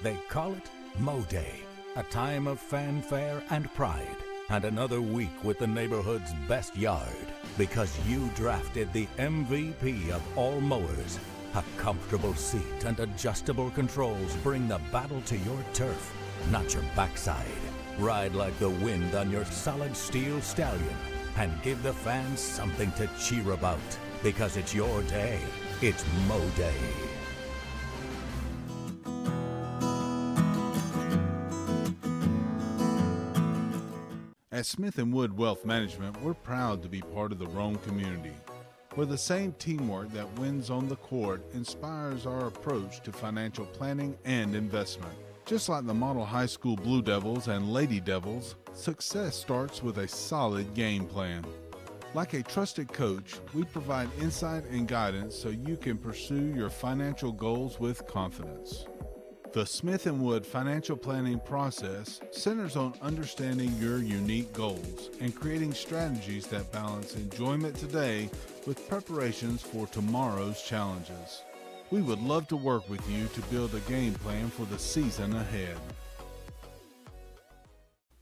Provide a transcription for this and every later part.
They call it Mo Day, a time of fanfare and pride, and another week with the neighborhood's best yard, because you drafted the MVP of all mowers. A comfortable seat and adjustable controls bring the battle to your turf, not your backside. Ride like the wind on your solid steel stallion and give the fans something to cheer about, because it's your day. It's Mo Day. At Smith & Wood Wealth Management, we're proud to be part of the Rome community, where the same teamwork that wins on the court inspires our approach to financial planning and investment. Just like the model high school Blue Devils and Lady Devils, success starts with a solid game plan. Like a trusted coach, we provide insight and guidance so you can pursue your financial goals with confidence. The Smith & Wood financial planning process centers on understanding your unique goals and creating strategies that balance enjoyment today with preparations for tomorrow's challenges. We would love to work with you to build a game plan for the season ahead.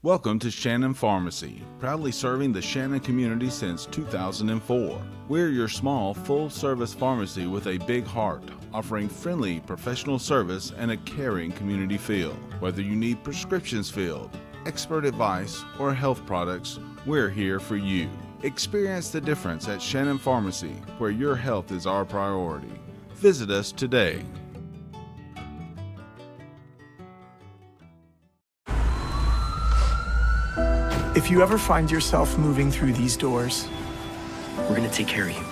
Welcome to Shannon Pharmacy, proudly serving the Shannon community since 2004. We're your small, full-service pharmacy with a big heart, offering friendly professional service and a caring community feel. Whether you need prescriptions filled, expert advice, or health products, we're here for you. Experience the difference at Shannon Pharmacy, where your health is our priority. Visit us today. If you ever find yourself moving through these doors, we're gonna take care of you.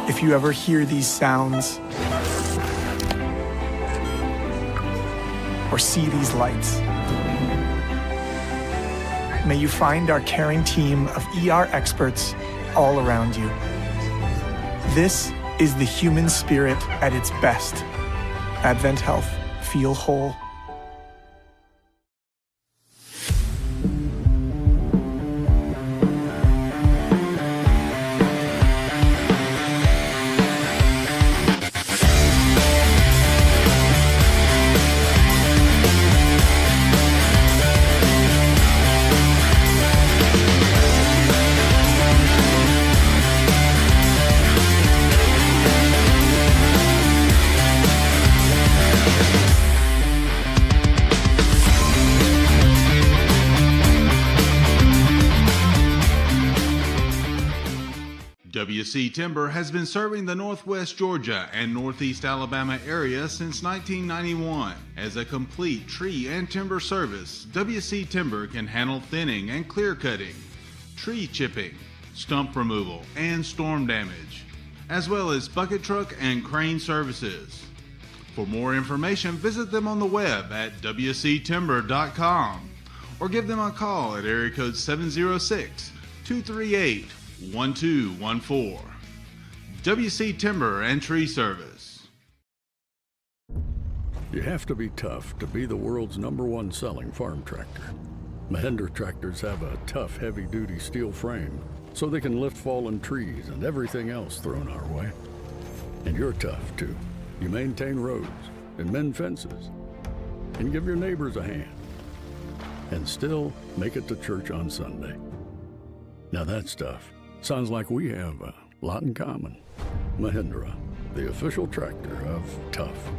If you ever hear these sounds, or see these lights, may you find our caring team of ER experts all around you. This is the human spirit at its best. Advent Health. Feel whole. WC Timber has been serving the Northwest Georgia and Northeast Alabama area since 1991. As a complete tree and timber service, WC Timber can handle thinning and clear cutting, tree chipping, stump removal, and storm damage, as well as bucket truck and crane services. For more information, visit them on the web at wctimber.com or give them a call at area code 706-238-1214. WC Timber and Tree Service. You have to be tough to be the world's #1 selling farm tractor. Mahindra tractors have a tough, heavy-duty steel frame so they can lift fallen trees and everything else thrown our way. And you're tough, too. You maintain roads and mend fences and give your neighbors a hand and still make it to church on Sunday. Now that stuff sounds like we have a lot in common. Mahindra, the official tractor of tough.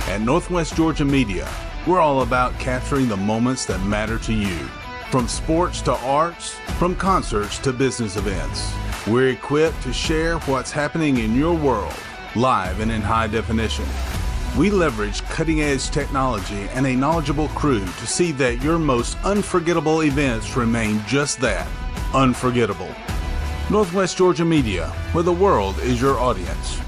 At Northwest Georgia Media, we're all about capturing the moments that matter to you. From sports to arts, from concerts to business events, we're equipped to share what's happening in your world, live and in high definition. We leverage cutting-edge technology and a knowledgeable crew to see that your most unforgettable events remain just that, unforgettable. Northwest Georgia Media, where the world is your audience.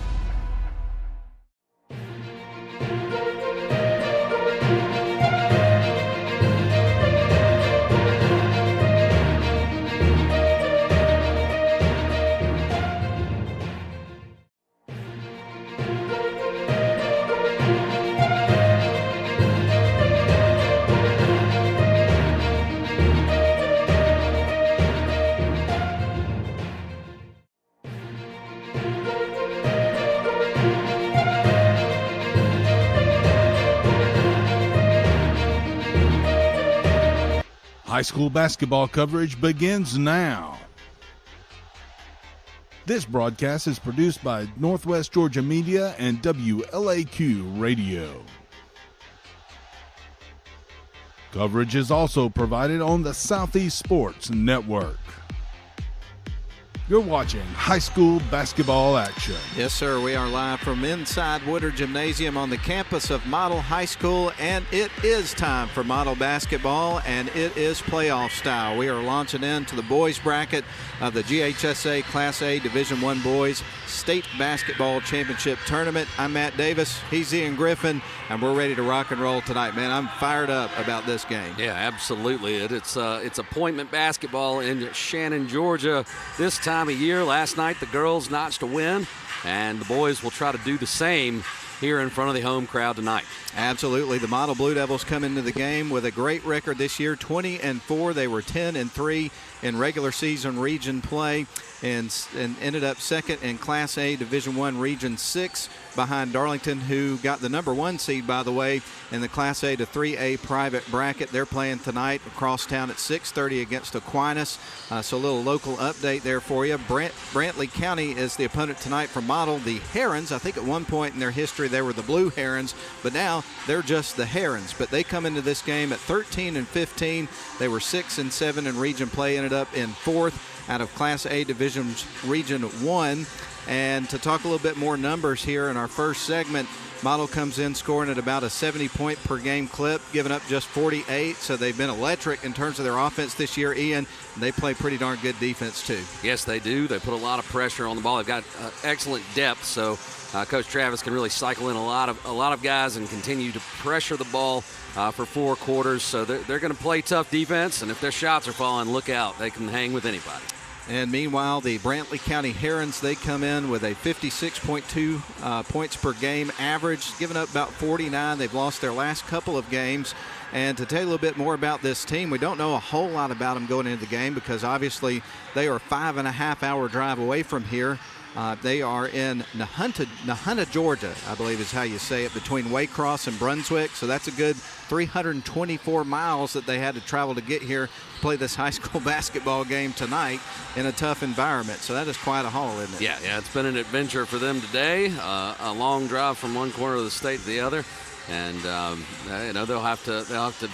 High school basketball coverage begins now. This broadcast is produced by Northwest Georgia Media and WLAQ Radio. Coverage is also provided on the Southeast Sports Network. You're watching high school basketball action. Yes, sir. We are live from inside Woodard Gymnasium on the campus of Model High School, and it is time for Model basketball, and it is playoff style. We are launching into the boys bracket of the GHSA Class A Division I Boys State Basketball Championship Tournament. I'm Matt Davis. He's Ian Griffin, and we're ready to rock and roll tonight, man. I'm fired up about this game. Yeah, absolutely. It's appointment basketball in Shannon, Georgia. This time of year, last night the girls notched a win, and the boys will try to do the same here in front of the home crowd tonight. Absolutely. The Model Blue Devils come into the game with a great record this year, 20-4. They were 10-3 in regular season region play and ended up second in Class A Division I Region 6 behind Darlington, who got the number 1 seed, by the way, in the Class A to 3A private bracket. They're playing tonight across town at 6:30 against Aquinas. So a little local update there for you. Brantley County is the opponent tonight for Model. The Herons, I think at one point in their history they were the Blue Herons, but now they're just the Herons. But they come into this game at 13-15. They were 6-7 in region play, ended up in 4th out of Class A Division Region 1. And to talk a little bit more numbers here in our first segment, Model comes in scoring at about a 70-point per game clip, giving up just 48. So they've been electric in terms of their offense this year, Ian. And they play pretty darn good defense too. Yes, they do. They put a lot of pressure on the ball. They've got excellent depth, so Coach Travis can really cycle in a lot of guys and continue to pressure the ball for 4 quarters. So they're going to play tough defense, and if their shots are falling, look out. They can hang with anybody. And meanwhile, the Brantley County Herons, they come in with a 56.2 points per game average, giving up about 49. They've lost their last couple of games. And to tell you a little bit more about this team, we don't know a whole lot about them going into the game because obviously they are a 5.5-hour drive away from here. They are in Nahunta, Georgia, I believe is how you say it, between Waycross and Brunswick. So that's a good 324 miles that they had to travel to get here to play this high school basketball game tonight in a tough environment. So that is quite a haul, isn't it? Yeah, it's been an adventure for them today. A long drive from one corner of the state to the other, and they'll have to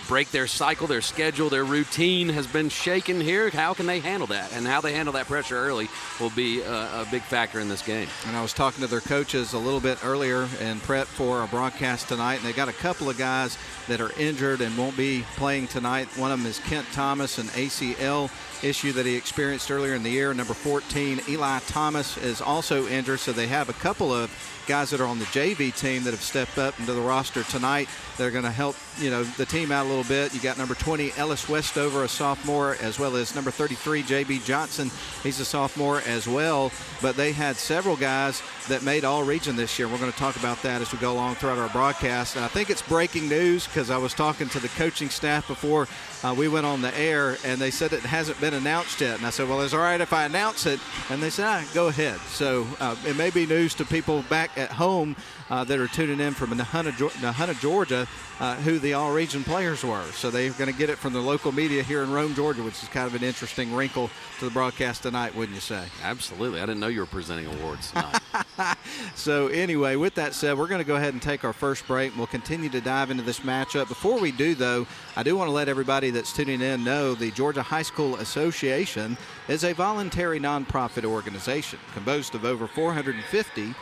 break their cycle, their schedule, their routine has been shaken here. How can they handle that? And how they handle that pressure early will be a big factor in this game. And I was talking to their coaches a little bit earlier in prep for our broadcast tonight, and they got a couple of guys that are injured and won't be playing tonight. One of them is Kent Thomas, an ACL issue that he experienced earlier in the year. Number 14, Eli Thomas, is also injured, so they have a couple of guys that are on the JV team that have stepped up into the roster tonight. They're going to help, the team out a little bit. You got number 20, Ellis Westover, a sophomore, as well as number 33, JB Johnson. He's a sophomore as well. But they had several guys that made all-region this year. We're going to talk about that as we go along throughout our broadcast. And I think it's breaking news because I was talking to the coaching staff before we went on the air, and they said it hasn't been announced yet. And I said, well, it's all right if I announce it. And they said, go ahead. So it may be news to people back at home that are tuning in from Nahunta, Georgia, who the all-region players were. So they're going to get it from the local media here in Rome, Georgia, which is kind of an interesting wrinkle to the broadcast tonight, wouldn't you say? Absolutely. I didn't know you were presenting awards tonight. So anyway, with that said, we're going to go ahead and take our first break. We'll continue to dive into this matchup. Before we do, though, I do want to let everybody that's tuning in know the Georgia High School Association is a voluntary nonprofit organization composed of over 450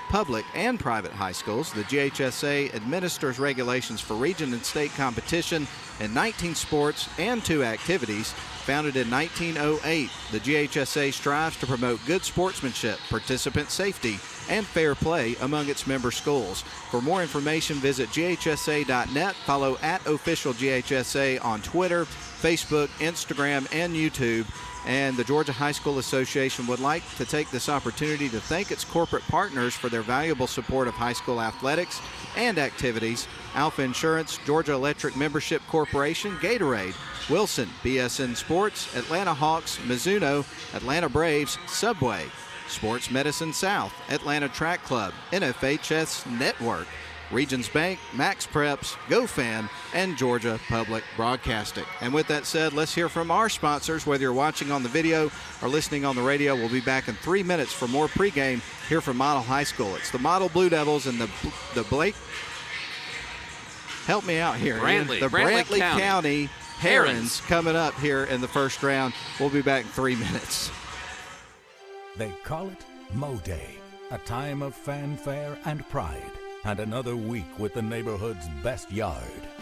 public and private high schools. The GHSA administers regulations for region and state competition in 19 sports and 2 activities. Founded in 1908, the GHSA strives to promote good sportsmanship, participant safety, and fair play among its member schools. For more information, visit ghsa.net. Follow @OfficialGHSA on Twitter, Facebook, Instagram, and YouTube. And the Georgia High School Association would like to take this opportunity to thank its corporate partners for their valuable support of high school athletics and activities: Alpha Insurance, Georgia Electric Membership Corporation, Gatorade, Wilson, BSN Sports, Atlanta Hawks, Mizuno, Atlanta Braves, Subway, Sports Medicine South, Atlanta Track Club, NFHS Network, Regions Bank, Max Preps, GoFan, and Georgia Public Broadcasting. And with that said, let's hear from our sponsors. Whether you're watching on the video or listening on the radio, we'll be back in 3 minutes for more pregame here from Model High School. It's the Model Blue Devils and the Blake. Help me out here. Brantley. The Brantley County Herons coming up here in the first round. We'll be back in 3 minutes. They call it Mo Day, a time of fanfare and pride, and another week with the neighborhood's best yard,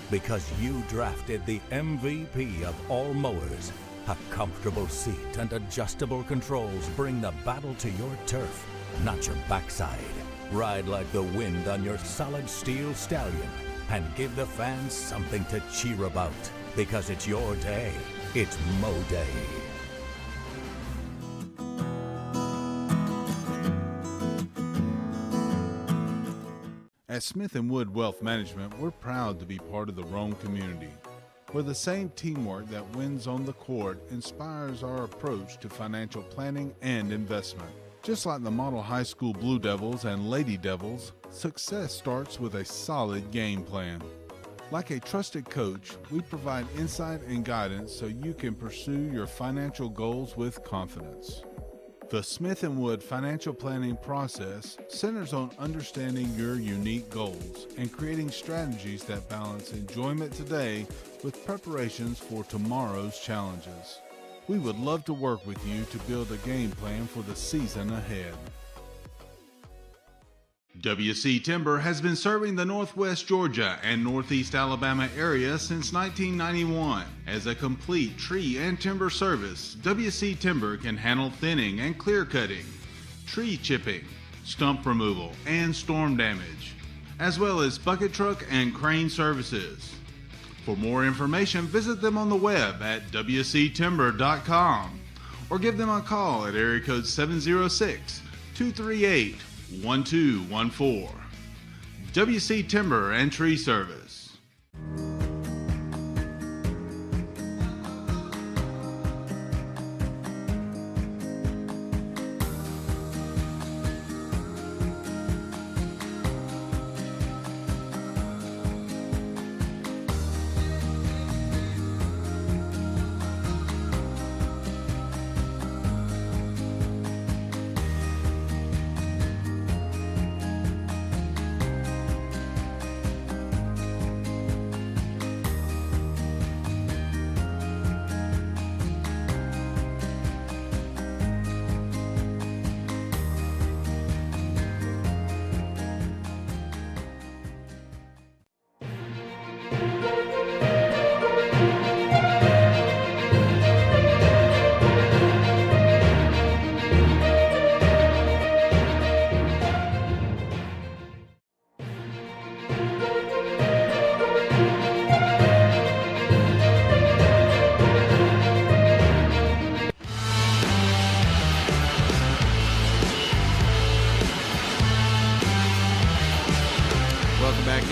because you drafted the MVP of all mowers. A comfortable seat and adjustable controls bring the battle to your turf, not your backside. Ride like the wind on your solid steel stallion and give the fans something to cheer about, because it's your day. It's Mo Day. At Smith & Wood Wealth Management, we're proud to be part of the Rome community, where the same teamwork that wins on the court inspires our approach to financial planning and investment. Just like the Model High School Blue Devils and Lady Devils, success starts with a solid game plan. Like a trusted coach, we provide insight and guidance so you can pursue your financial goals with confidence. The Smith & Wood financial planning process centers on understanding your unique goals and creating strategies that balance enjoyment today with preparations for tomorrow's challenges. We would love to work with you to build a game plan for the season ahead. WC Timber has been serving the Northwest Georgia and Northeast Alabama area since 1991. As a complete tree and timber service, WC Timber can handle thinning and clear cutting, tree chipping, stump removal, and storm damage, as well as bucket truck and crane services. For more information, visit them on the web at wctimber.com or give them a call at area code 706-238-1214. WC Timber and Tree Service.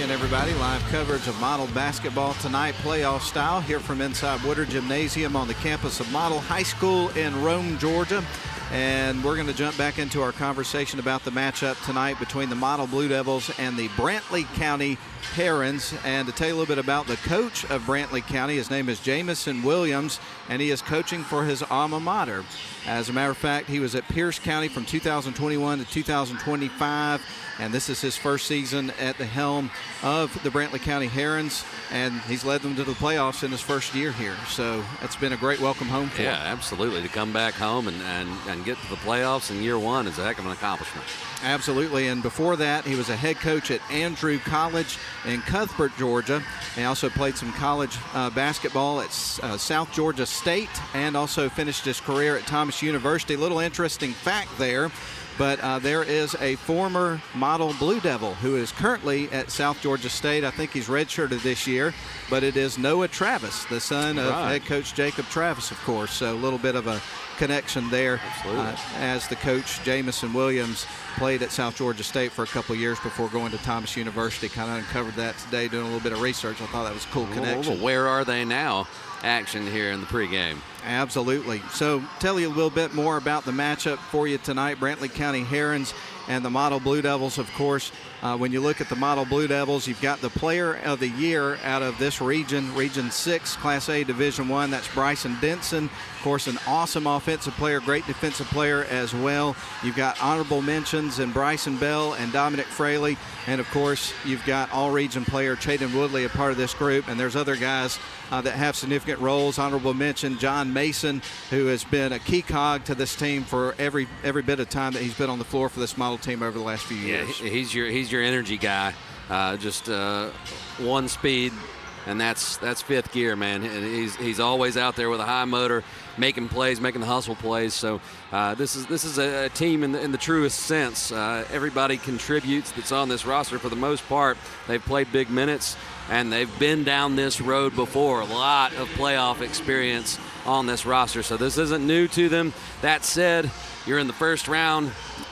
Everybody, live coverage of Model basketball tonight, playoff style, here from inside Woodard Gymnasium on the campus of Model High School in Rome, Georgia. And we're going to jump back into our conversation about the matchup tonight between the Model Blue Devils and the Brantley County Herons. And to tell you a little bit about the coach of Brantley County, his name is Jamison Williams, and he is coaching for his alma mater. As a matter of fact, he was at Pierce County from 2021 to 2025, and this is his first season at the helm of the Brantley County Herons, and he's led them to the playoffs in his first year here. So it's been a great welcome home for him. Yeah, absolutely. To come back home and get to the playoffs in year one is a heck of an accomplishment. Absolutely, and before that, he was a head coach at Andrew College in Cuthbert, Georgia. He also played some college basketball at South Georgia State and also finished his career at Thomas University. A little interesting fact there, but there is a former Model Blue Devil who is currently at South Georgia State. I think he's redshirted this year, but it is Noah Travis, the son of head coach Jacob Travis, of course. So a little bit of a connection there as the coach, Jamison Williams, played at South Georgia State for a couple of years before going to Thomas University. Kind of uncovered that today doing a little bit of research. I thought that was a cool connection. Well, where are they now? Action here in the pregame. Absolutely. So tell you a little bit more about the matchup for you tonight. Brantley County Herons and the Model Blue Devils, of course. When you look at the Model Blue Devils, you've got the player of the year out of this region, Region 6, Class A, Division 1. That's Bryson Denson. Of course, an awesome offensive player, great defensive player as well. You've got honorable mentions in Bryson Bell and Dominic Fraley. And, of course, you've got all-region player Chaden Woodley a part of this group. And there's other guys that have significant roles. Honorable mention, John Mason, who has been a key cog to this team for every bit of time that he's been on the floor for this model team over the last few years. Yeah, he's your energy guy. Just one speed, and that's fifth gear, man. And he's always out there with a high motor, making plays, making the hustle plays. So this is a team in the truest sense. Everybody contributes that's on this roster for the most part. They've played big minutes, and they've been down this road before. A lot of playoff experience on this roster, so this isn't new to them. That said, you're in the first round.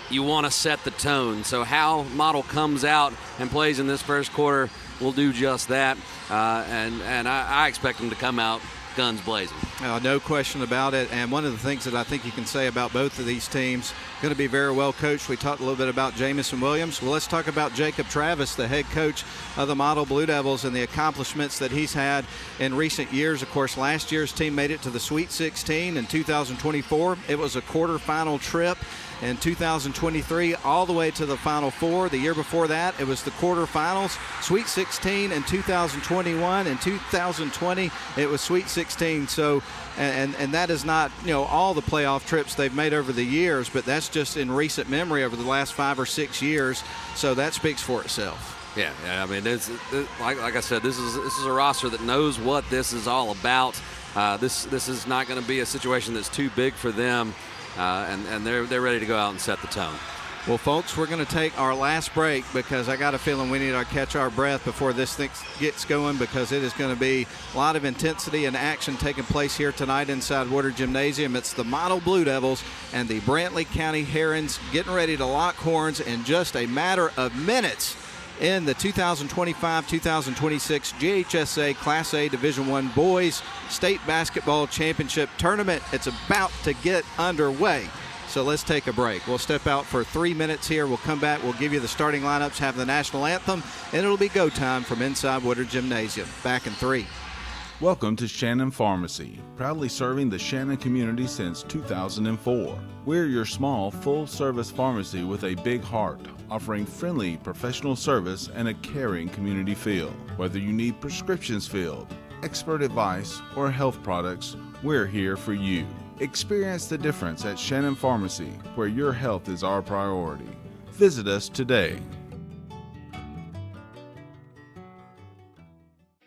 You want to set the tone. So how Model comes out and plays in this first quarter will do just that. And I expect them to come out guns blazing. No question about it. And one of the things that I think you can say about both of these teams, going to be very well coached. We talked a little bit about Jamison Williams. Well, let's talk about Jacob Travis, the head coach of the Model Blue Devils, and the accomplishments that he's had in recent years. Of course, last year's team made it to the Sweet 16 in 2024. It was a quarterfinal trip. In 2023, all the way to the Final Four. The year before that, it was the quarterfinals, Sweet 16 in 2021. In 2020, it was Sweet 16. So, and that is not, all the playoff trips they've made over the years, but that's just in recent memory over the last 5 or 6 years. So that speaks for itself. Yeah. I mean, like I said, this is a roster that knows what this is all about. This is not going to be a situation that's too big for them. And they're ready to go out and set the tone. Well, folks, we're going to take our last break because I got a feeling we need to catch our breath before this thing gets going, because it is going to be a lot of intensity and action taking place here tonight inside Woodard Gymnasium. It's the Model Blue Devils and the Brantley County Herons getting ready to lock horns in just a matter of minutes in the 2025-2026 GHSA Class A Division I Boys State Basketball Championship Tournament. It's about to get underway. So let's take a break. We'll step out for 3 minutes here. We'll come back. We'll give you the starting lineups, have the national anthem, and it'll be go time from inside Woodard Gymnasium. Back in 3. Welcome to Shannon Pharmacy, proudly serving the Shannon community since 2004. We're your small, full-service pharmacy with a big heart, offering friendly, professional service and a caring community feel. Whether you need prescriptions filled, expert advice, or health products, we're here for you. Experience the difference at Shannon Pharmacy, where your health is our priority. Visit us today.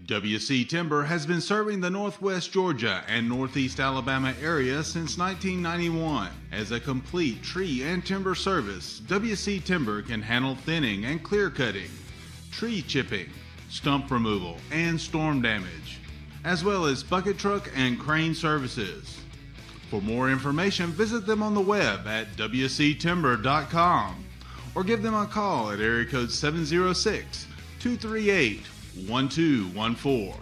WC Timber has been serving the Northwest Georgia and Northeast Alabama area since 1991. As a complete tree and timber service, WC Timber can handle thinning and clear cutting, tree chipping, stump removal, and storm damage, as well as bucket truck and crane services. For more information, visit them on the web at wctimber.com or give them a call at area code 706-238-1214.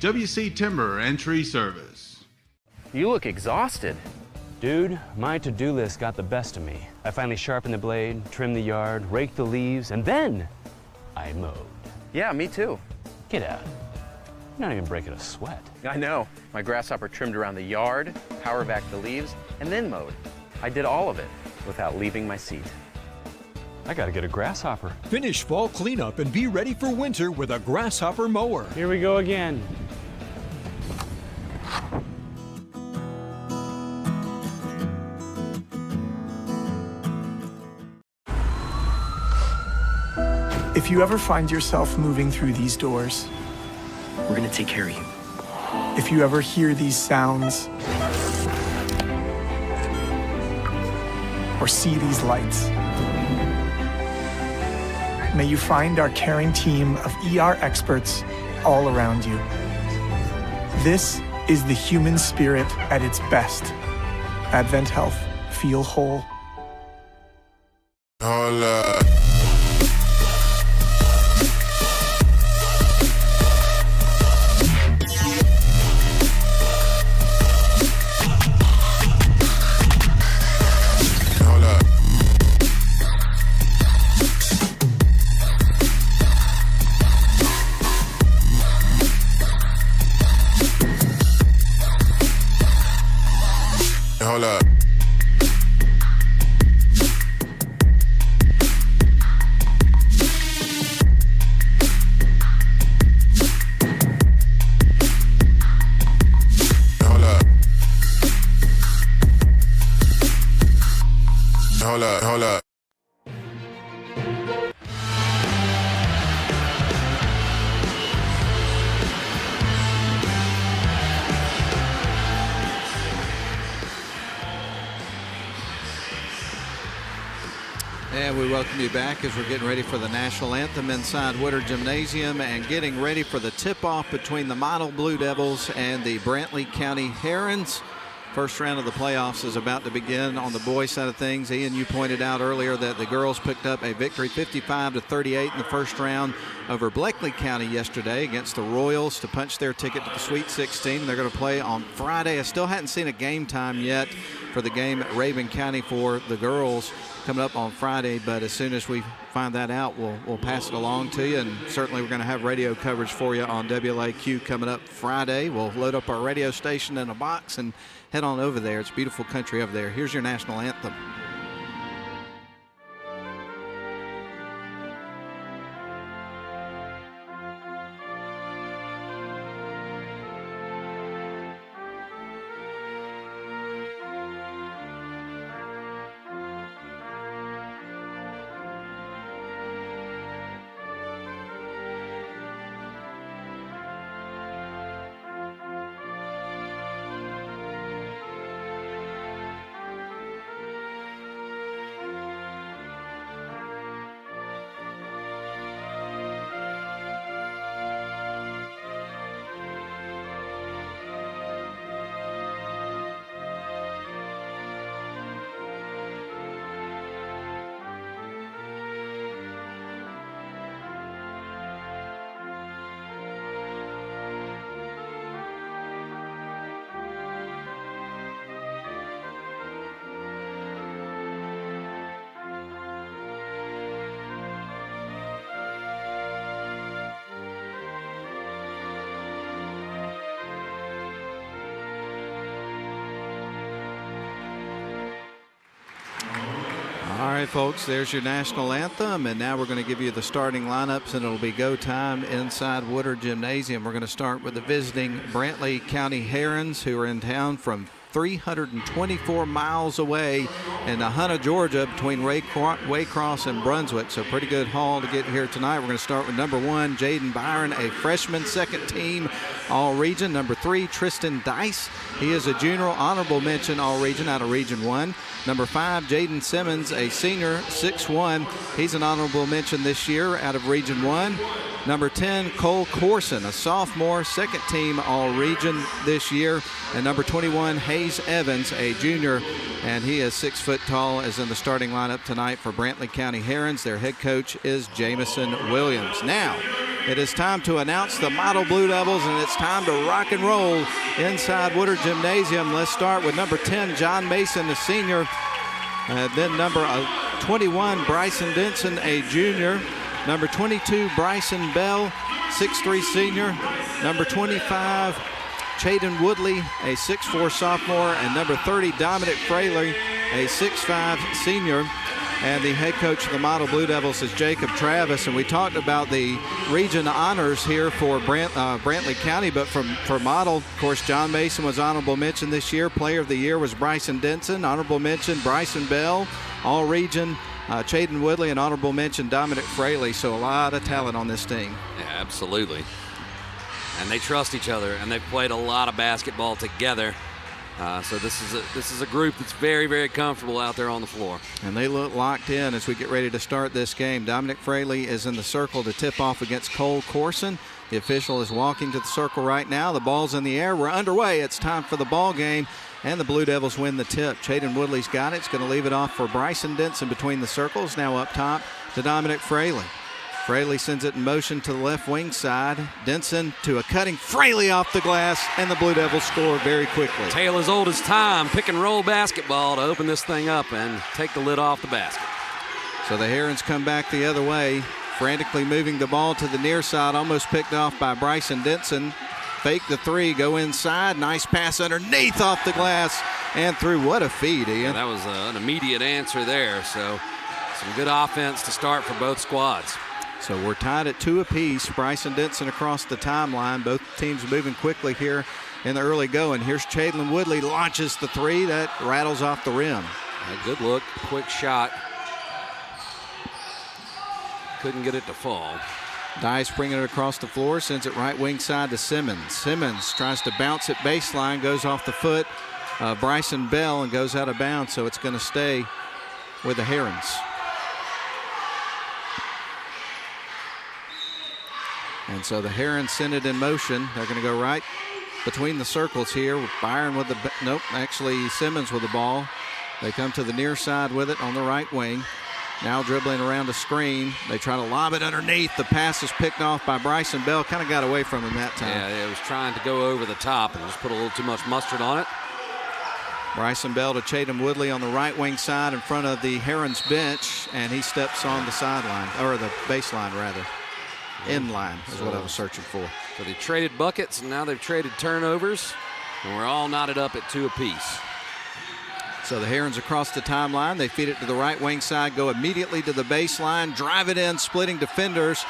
WC Timber and Tree Service. You look exhausted. Dude, my to-do list got the best of me. I finally sharpened the blade, trimmed the yard, raked the leaves, and then I mowed. Yeah, me too. Get out. You're not even breaking a sweat. I know. My grasshopper trimmed around the yard, power vacked the leaves, and then mowed. I did all of it without leaving my seat. I gotta get a grasshopper. Finish fall cleanup and be ready for winter with a grasshopper mower. Here we go again. If you ever find yourself moving through these doors, We're gonna take care of you. if you ever hear these sounds, or see these lights, may you find our caring team of ER experts all around you. This is the human spirit at its best. Advent Health. Feel whole. Hold up. Hold up. And we welcome you back as we're getting ready for the national anthem inside Woodard Gymnasium and getting ready for the tip-off between the Model Blue Devils and the Brantley County Herons. First round of the playoffs is about to begin on the boys' side of things. Ian, you pointed out earlier that the girls picked up a victory 55-38 in the first round over Bleckley County yesterday against the Royals to punch their ticket to the Sweet 16. They're going to play on Friday. I still hadn't seen a game time yet for the game at Raven County for the girls coming up on Friday, but as soon as we find that out, we'll pass it along to you, and certainly we're going to have radio coverage for you on WLAQ coming up Friday. We'll load up our radio station in a box and head on over there. It's beautiful country over there. Here's your national anthem. All right, folks, there's your national anthem, and now we're going to give you the starting lineups, and it'll be go time inside Woodard Gymnasium. We're going to start with the visiting Brantley County Herons, who are in town from 324 miles away in Hunter, Georgia, between Waycross and Brunswick. So pretty good haul to get here tonight. We're going to start with number 1, Jaden Byron, a freshman, second team All-Region. Number 3, Tristan Dice. He is a junior honorable mention All-Region out of Region 1. Number 5, Jaden Simmons, a senior, 6'1". He's an honorable mention this year out of Region 1. Number 10, Cole Corson, a sophomore, second team All-Region this year. And number 21, Hayes Evans, a junior, and he is 6 foot tall, is in the starting lineup tonight for Brantley County Herons. Their head coach is Jamison Williams. Now, It is time to announce the Model Blue Devils, and it's time to rock and roll inside Woodard Gymnasium. Let's start with number 10, John Mason, a senior. Then number 21, Bryson Denson, a junior. Number 22, Bryson Bell, 6'3" senior. Number 25, Chaden Woodley, a 6'4" sophomore. And number 30, Dominic Fraley, a 6'5" senior. And the head coach of the Model Blue Devils is Jacob Travis. And we talked about the region honors here for Brantley County, but for Model, of course, John Mason was honorable mention this year. Player of the year was Bryson Denson. Honorable mention, Bryson Bell. All region, Chaden Woodley, and honorable mention, Dominic Fraley. So a lot of talent on this team. Yeah, absolutely. And they trust each other, and they've played a lot of basketball together. So this is a group that's very, very comfortable out there on the floor. And they look locked in as we get ready to start this game. Dominic Fraley is in the circle to tip off against Cole Corson. The official is walking to the circle right now. The ball's in the air. We're underway. It's time for the ball game. And the Blue Devils win the tip. Chaden Woodley's got it. It's going to leave it off for Bryson Denson between the circles. Now up top to Dominic Fraley. Fraley sends it in motion to the left wing side. Denson to a cutting Fraley off the glass, and the Blue Devils score very quickly. Tale as old as time, pick and roll basketball to open this thing up and take the lid off the basket. So the Herons come back the other way, frantically moving the ball to the near side, almost picked off by Bryson Denson. Fake the three, go inside, nice pass underneath off the glass and through. What a feed, Ian. Yeah, that was an immediate answer there, so some good offense to start for both squads. So we're tied at 2 apiece. Bryson Denson across the timeline. Both teams moving quickly here in the early going. Here's Chaden Woodley, launches the three. That rattles off the rim. A good look, quick shot. Couldn't get it to fall. Dice bringing it across the floor, sends it right wing side to Simmons. Simmons tries to bounce it baseline, goes off the foot. Bryson Bell and goes out of bounds, so it's going to stay with the Herons. And so the Herons send it in motion. They're going to go right between the circles here. Byron with the, nope, actually Simmons with the ball. They come to the near side with it on the right wing. Now dribbling around a screen. They try to lob it underneath. The pass is picked off by Bryson Bell. Kind of got away from him that time. Yeah, it was trying to go over the top and just put a little too much mustard on it. Bryson Bell to Chaden Woodley on the right wing side in front of the Herons bench, and he steps on the sideline, or the baseline rather. Inline is what I was searching for. So they traded buckets, and now they've traded turnovers, and we're all knotted up at 2 apiece. So the Herons across the timeline. They feed it to the right wing side, go immediately to the baseline, drive it in, splitting defenders.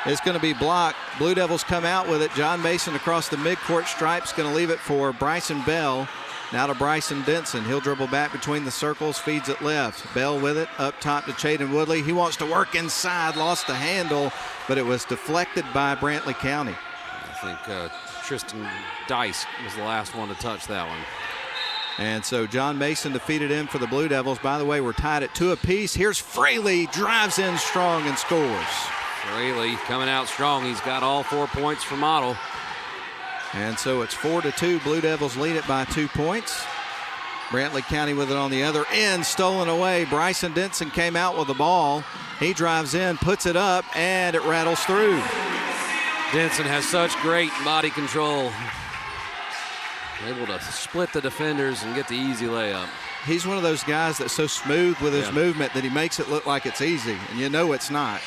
It's going to be blocked. Blue Devils come out with it. John Mason across the midcourt stripes, going to leave it for Bryson Bell. Now to Bryson Denson. He'll dribble back between the circles, feeds it left. Bell with it, up top to Chaden Woodley. He wants to work inside, lost the handle, but it was deflected by Brantley County. I think Tristan Dice was the last one to touch that one. And so John Mason defeated him for the Blue Devils. By the way, we're tied at 2 apiece. Here's Fraley, drives in strong and scores. Fraley coming out strong. He's got all 4 points for Model. And so it's 4-2. Blue Devils lead it by 2 points. Brantley County with it on the other end, stolen away. Bryson Denson came out with the ball. He drives in, puts it up, and it rattles through. Denson has such great body control. Able to split the defenders and get the easy layup. He's one of those guys that's so smooth with his movement that he makes it look like it's easy, and you know it's not.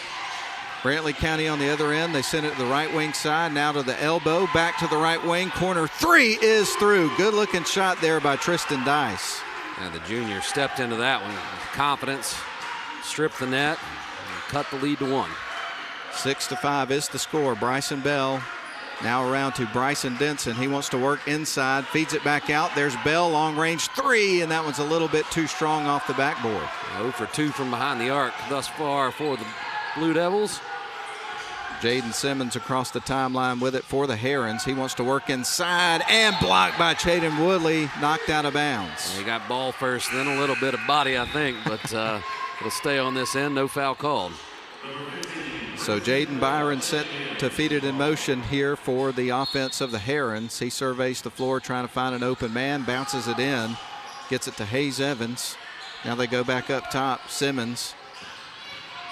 Brantley County on the other end. They send it to the right wing side, now to the elbow, back to the right wing. Corner three is through. Good looking shot there by Tristan Dice. And the junior stepped into that one with confidence, stripped the net, and cut the lead to 1. 6-5 is the score. Bryson Bell now around to Bryson Denson. He wants to work inside, feeds it back out. There's Bell, long range three, and that one's a little bit too strong off the backboard. 0 for 2 from behind the arc thus far for the Blue Devils. Jaden Simmons across the timeline with it for the Herons. He wants to work inside and blocked by Chaden Woodley, knocked out of bounds. He got ball first, then a little bit of body, I think, but it'll stay on this end, no foul called. So Jaden Byron set to feed it in motion here for the offense of the Herons. He surveys the floor trying to find an open man, bounces it in, gets it to Hayes Evans. Now they go back up top, Simmons.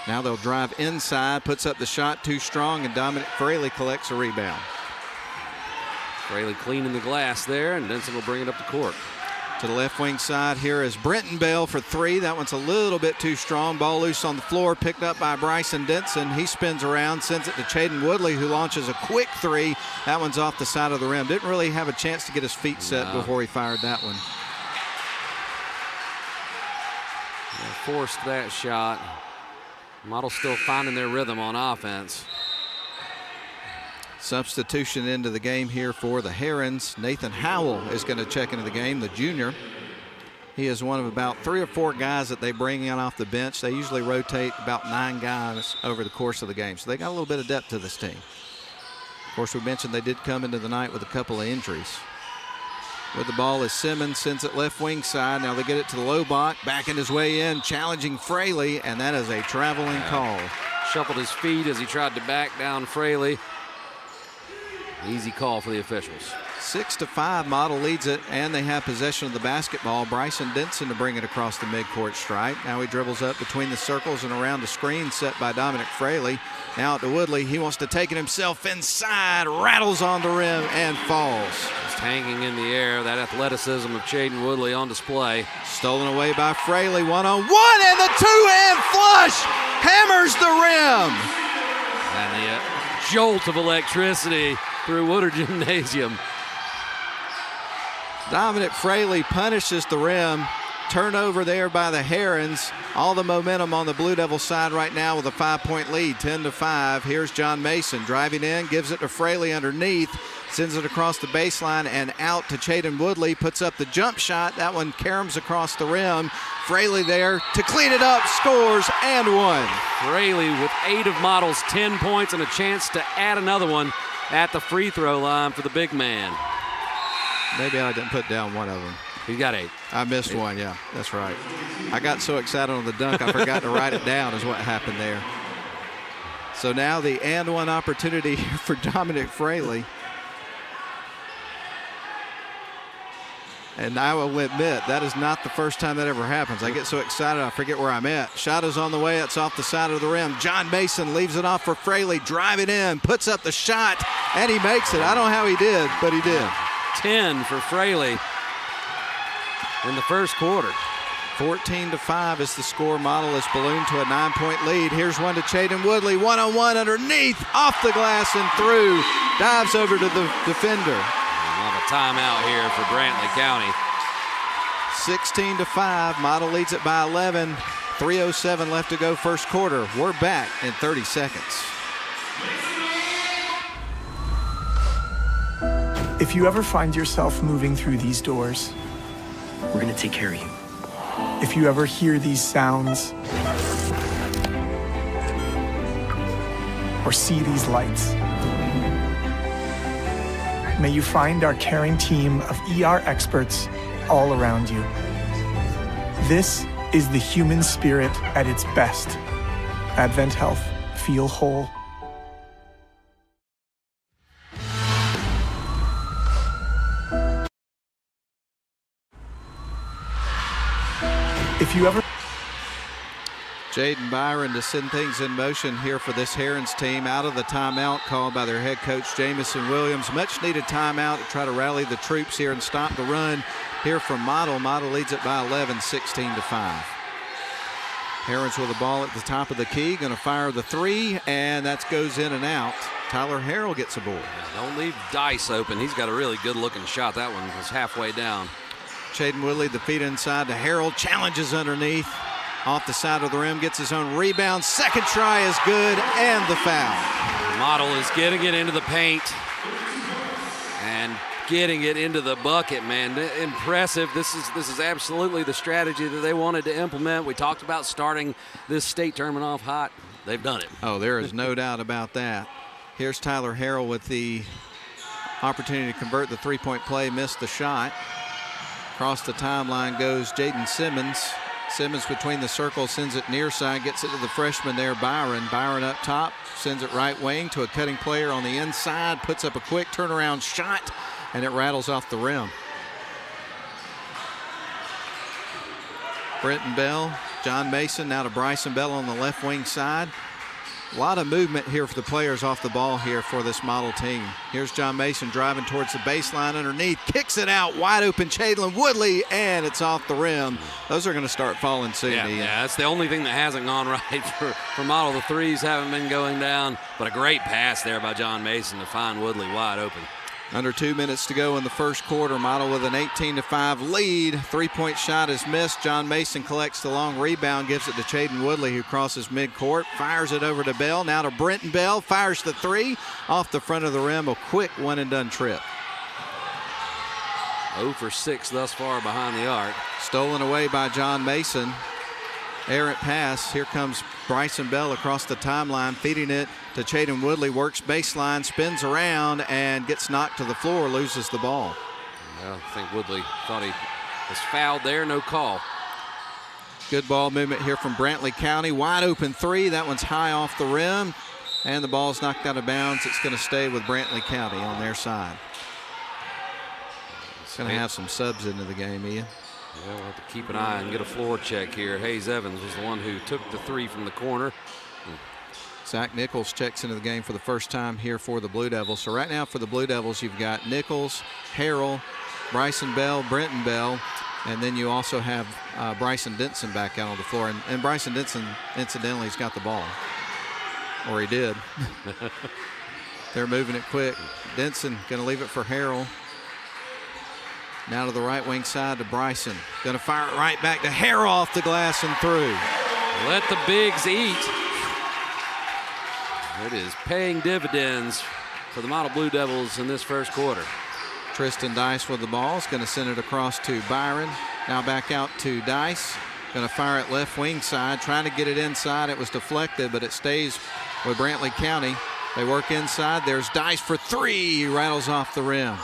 Now they'll drive inside, puts up the shot too strong, and Dominic Fraley collects a rebound. Fraley cleaning the glass there, and Denson will bring it up to court. To the left wing side here is Brenton Bell for three. That one's a little bit too strong. Ball loose on the floor, picked up by Bryson Denson. He spins around, sends it to Chaden Woodley, who launches a quick three. That one's off the side of the rim. Didn't really have a chance to get his feet set before he fired that one. They forced that shot. Model still finding their rhythm on offense. Substitution into the game here for the Herons. Nathan Howell is going to check into the game, the junior. He is one of about 3 or 4 guys that they bring in off the bench. They usually rotate about 9 guys over the course of the game, so they got a little bit of depth to this team. Of course, we mentioned they did come into the night with a couple of injuries. With the ball is Simmons, sends it left wing side. Now they get it to the low block, backing his way in, challenging Fraley, and that is a traveling call. Shuffled his feet as he tried to back down Fraley. Easy call for the officials. 6-5, Model leads it, and they have possession of the basketball. Bryson Denson to bring it across the midcourt stripe. Now he dribbles up between the circles and around the screen set by Dominic Fraley. Now to Woodley. He wants to take it himself inside, rattles on the rim, and falls. Just hanging in the air, that athleticism of Chaden Woodley on display. Stolen away by Fraley, one-on-one, and the two-hand flush hammers the rim. And the jolt of electricity through Woodard Gymnasium. Dominic Fraley punishes the rim. Turnover there by the Herons. All the momentum on the Blue Devil side right now with a 5-point lead, 10-5. Here's John Mason driving in, gives it to Fraley underneath, sends it across the baseline and out to Chaden Woodley, puts up the jump shot. That one caroms across the rim. Fraley there to clean it up, scores and one. Fraley with 8 of Model's 10 points and a chance to add another one at the free throw line for the big man. Maybe I didn't put down one of them. He's got 8. I missed one, yeah, that's right. I got so excited on the dunk, I forgot to write it down is what happened there. So now the and one opportunity for Dominic Fraley. And I will admit, that is not the first time that ever happens. I get so excited, I forget where I'm at. Shot is on the way, it's off the side of the rim. John Mason leaves it off for Fraley, drive it in, puts up the shot, and he makes it. I don't know how he did, but he did. 10 for Fraley in the first quarter. 14-5 is the score. Model is ballooned to a 9-point lead. Here's one to Chaden Woodley, one-on-one underneath, off the glass and through. Dives over to the defender. We'll have a timeout here for Brantley County. 16-5, Model leads it by 11. 3:07 left to go first quarter. We're back in 30 seconds. If you ever find yourself moving through these doors, we're gonna take care of you. if you ever hear these sounds or see these lights, may you find our caring team of ER experts all around you. This is the human spirit at its best. Advent Health. Feel whole. If you ever... Jaden Byron to send things in motion here for this Herons team out of the timeout called by their head coach Jamison Williams. Much needed timeout to try to rally the troops here and stop the run here from Model. Model leads it by 11, 16-5. Herons with the ball at the top of the key, going to fire the three, and that goes in and out. Tyler Harrell gets a board. Don't leave Dice open. He's got a really good looking shot. That one was halfway down. Chaden Woodley, the feet inside to Harrell, challenges underneath. Off the side of the rim, gets his own rebound. Second try is good, and the foul. Model is getting it into the paint and getting it into the bucket, man. Impressive. This is absolutely the strategy that they wanted to implement. We talked about starting this state tournament off hot. They've done it. Oh, there is no doubt about that. Here's Tyler Harrell with the opportunity to convert the three-point play, missed the shot. Across the timeline goes Jaden Simmons. Simmons between the circles, sends it near side, gets it to the freshman there, Byron. Byron up top, sends it right wing to a cutting player on the inside, puts up a quick turnaround shot, and it rattles off the rim. Brenton Bell John Mason now to Bryson Bell on the left wing side. A lot of movement here for the players off the ball here for this model team. Here's John Mason driving towards the baseline underneath, kicks it out, wide open Chadlin Woodley, and it's off the rim. Those are going to start falling soon. Yeah, that's the only thing that hasn't gone right for model. The threes haven't been going down, but a great pass there by John Mason to find Woodley wide open. Under 2 minutes to go in the first quarter. Model with an 18-5 lead. Three-point shot is missed. John Mason collects the long rebound, gives it to Chadlin Woodley, who crosses midcourt, fires it over to Bell. Now to Brenton Bell, fires the three off the front of the rim. A quick one-and-done trip. 0 for 6 thus far behind the arc. Stolen away by John Mason. Errant pass. Here comes Bryson Bell across the timeline, feeding it to Chadlin Woodley. Works baseline, spins around, and gets knocked to the floor, loses the ball. Yeah, I think Woodley thought he was fouled there, no call. Good ball movement here from Brantley County. Wide open three. That one's high off the rim, and the ball's knocked out of bounds. It's going to stay with Brantley County on their side. It's going to have some subs into the game, Ian. Yeah, we'll have to keep an eye and get a floor check here. Hayes Evans was the one who took the three from the corner. Zach Nichols checks into the game for the first time here for the Blue Devils. So right now for the Blue Devils, you've got Nichols, Harrell, Bryson Bell, Brenton Bell, and then you also have Bryson Denson back out on the floor. And Bryson Denson, incidentally, has got the ball. Or he did. They're moving it quick. Denson going to leave it for Harrell. Now to the right wing side to Bryson. Going to fire it right back to Harrell off the glass and through. Let the bigs eat. It is paying dividends for the model Blue Devils in this first quarter. Tristan Dice with the ball. Is going to send it across to Byron. Now back out to Dice. Going to fire it left wing side. Trying to get it inside. It was deflected, but it stays with Brantley County. They work inside. There's Dice for three. He rattles off the rim.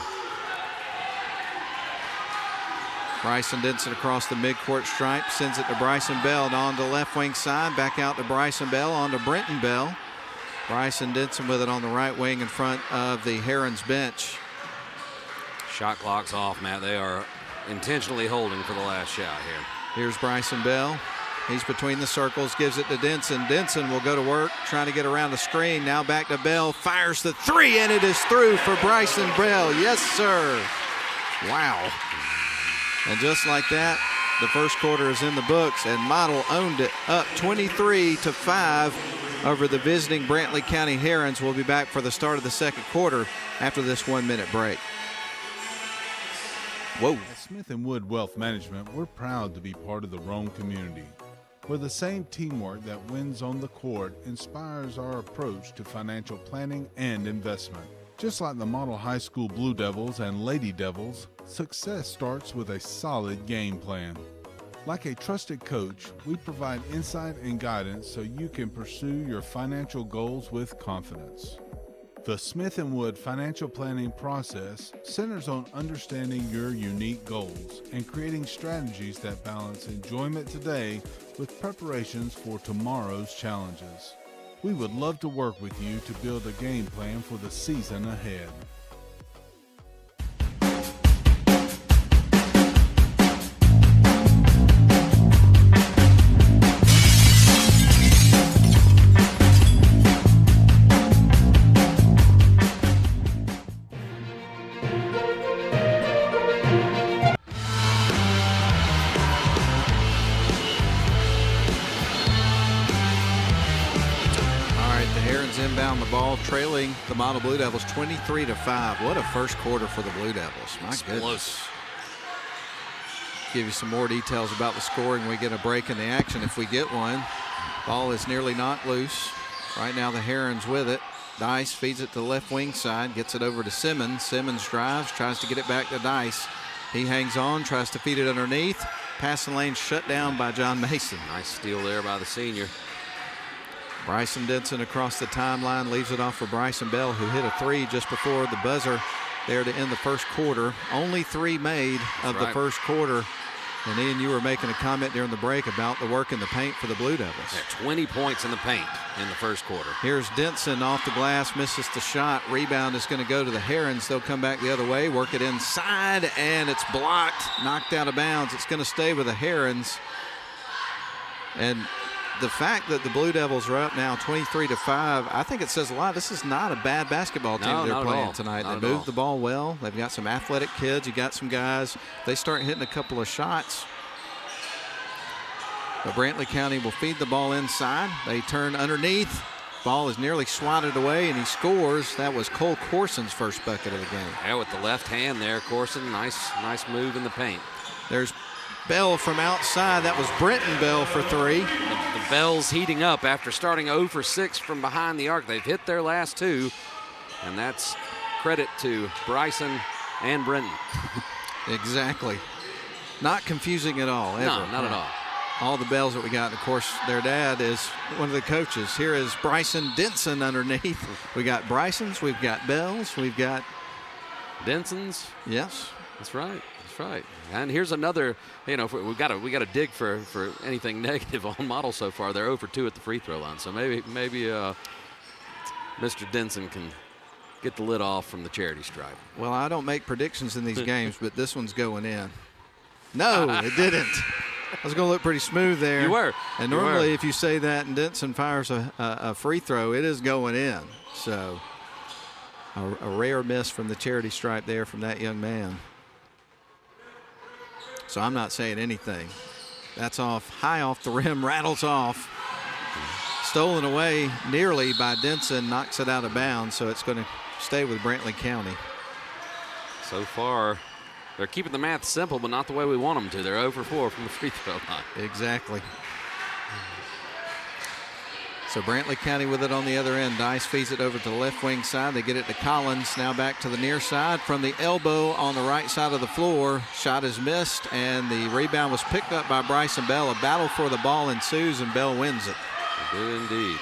Bryson Denson across the midcourt stripe, sends it to Bryson Bell, and on the left wing side, back out to Bryson Bell, on to Brenton Bell. Bryson Denson with it on the right wing in front of the Herons bench. Shot clock's off, Matt. They are intentionally holding for the last shot here. Here's Bryson Bell. He's between the circles, gives it to Denson. Denson will go to work, trying to get around the screen. Now back to Bell, fires the three, and it is through for Bryson Bell. Yes, sir. Wow. And just like that, the first quarter is in the books, and Model owned it up 23-5 over the visiting Brantley County Herons. We'll be back for the start of the second quarter after this 1 minute break. Whoa. At Smith & Wood Wealth Management, we're proud to be part of the Rome community, where the same teamwork that wins on the court inspires our approach to financial planning and investment. Just like the Model High School Blue Devils and Lady Devils, success starts with a solid game plan. Like a trusted coach, we provide insight and guidance so you can pursue your financial goals with confidence. The Smith & Wood financial planning process centers on understanding your unique goals and creating strategies that balance enjoyment today with preparations for tomorrow's challenges. We would love to work with you to build a game plan for the season ahead. Inbound the ball, trailing the Model Blue Devils 23-5. What a first quarter for the Blue Devils. My goodness. Give you some more details about the scoring when we get a break in the action if we get one. Ball is nearly knocked loose. Right now the Herons with it. Dice feeds it to the left wing side, gets it over to Simmons. Simmons drives, tries to get it back to Dice. He hangs on, tries to feed it underneath. Passing lane shut down by John Mason. Nice steal there by the senior. Bryson Denson across the timeline, leaves it off for Bryson Bell, who hit a three just before the buzzer there to end the first quarter. Only three made of the first quarter. And Ian, you were making a comment during the break about the work in the paint for the Blue Devils. Yeah, 20 points in the paint in the first quarter. Here's Denson off the glass, misses the shot. Rebound is going to go to the Herons. They'll come back the other way, work it inside, and it's blocked, knocked out of bounds. It's going to stay with the Herons. And the fact that the Blue Devils are up now 23-5, I think it says a lot. This is not a bad basketball team they're playing tonight. They move the ball well. They've got some athletic kids. You got some guys. They start hitting a couple of shots. But Brantley County will feed the ball inside. They turn underneath. Ball is nearly swatted away, and he scores. That was Cole Corson's first bucket of the game. Yeah, with the left hand there, Corson. Nice move in the paint. There's Bell from outside. That was Brenton Bell for 3. The Bells heating up after starting 0 for 6 from behind the arc. They've hit their last 2, and that's credit to Bryson and Brenton. Exactly. Not confusing at all, ever. No, not at all. All the Bells that we got, and of course, their dad is one of the coaches. Here is Bryson Denson underneath. We got Brysons, we've got Bells, we've got Densons. Yes. That's right. That's right. And here's another, we got to dig for anything negative on Model so far. They're 0 for 2 at the free throw line. So maybe Mr. Denson can get the lid off from the charity stripe. Well, I don't make predictions in these games, but this one's going in. No, it didn't. I was going to look pretty smooth there. You were. And normally if you say that and Denson fires a free throw, it is going in. So a rare miss from the charity stripe there from that young man. So I'm not saying anything. That's high off the rim, rattles off. Stolen away nearly by Denson, knocks it out of bounds, so it's going to stay with Brantley County. So far, they're keeping the math simple, but not the way we want them to. They're 0 for 4 from the free throw line. Exactly. So Brantley County with it on the other end. Dice feeds it over to the left wing side. They get it to Collins. Now back to the near side from the elbow on the right side of the floor. Shot is missed, and the rebound was picked up by Bryson Bell. A battle for the ball ensues, and Bell wins it. Good indeed.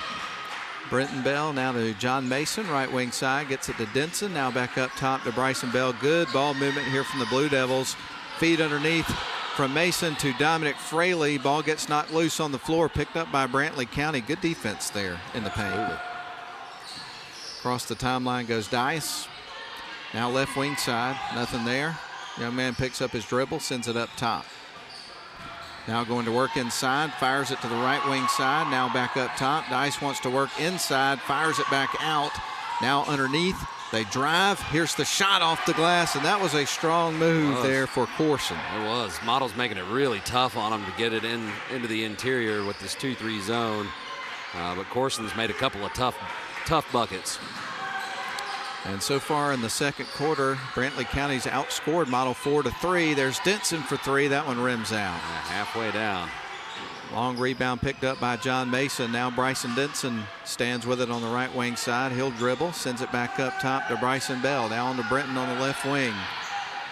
Brenton Bell now to John Mason, right wing side. Gets it to Denson. Now back up top to Bryson Bell. Good ball movement here from the Blue Devils. Feed underneath from Mason to Dominic Fraley. Ball gets knocked loose on the floor, picked up by Brantley County. Good defense there in the paint. Absolutely. Across the timeline goes Dice. Now left wing side, nothing there. Young man picks up his dribble, sends it up top. Now going to work inside, fires it to the right wing side. Now back up top. Dice wants to work inside, fires it back out. Now underneath. They drive. Here's the shot off the glass, and that was a strong move there for Corson. It was. Model's making it really tough on him to get it into the interior with this 2-3 zone. But Corson's made a couple of tough buckets. And so far in the second quarter, Brantley County's outscored Model 4-3. There's Denson for 3. That one rims out. Halfway down. Long rebound picked up by John Mason. Now Bryson Denson stands with it on the right wing side. He'll dribble, sends it back up top to Bryson Bell. Now on to Brenton on the left wing.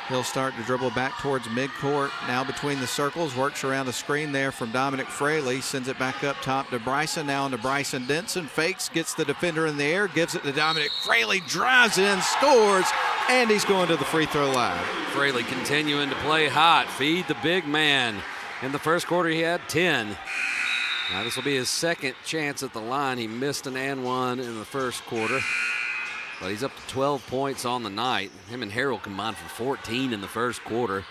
He'll start to dribble back towards midcourt. Now between the circles, works around a screen there from Dominic Fraley. Sends it back up top to Bryson. Now on to Bryson Denson. Fakes, gets the defender in the air, gives it to Dominic Fraley. Drives in, scores, and he's going to the free throw line. Fraley continuing to play hot. Feed the big man. In the first quarter, he had 10. Now this will be his second chance at the line. He missed an and one in the first quarter, but he's up to 12 points on the night. Him and Harold combined for 14 in the first quarter.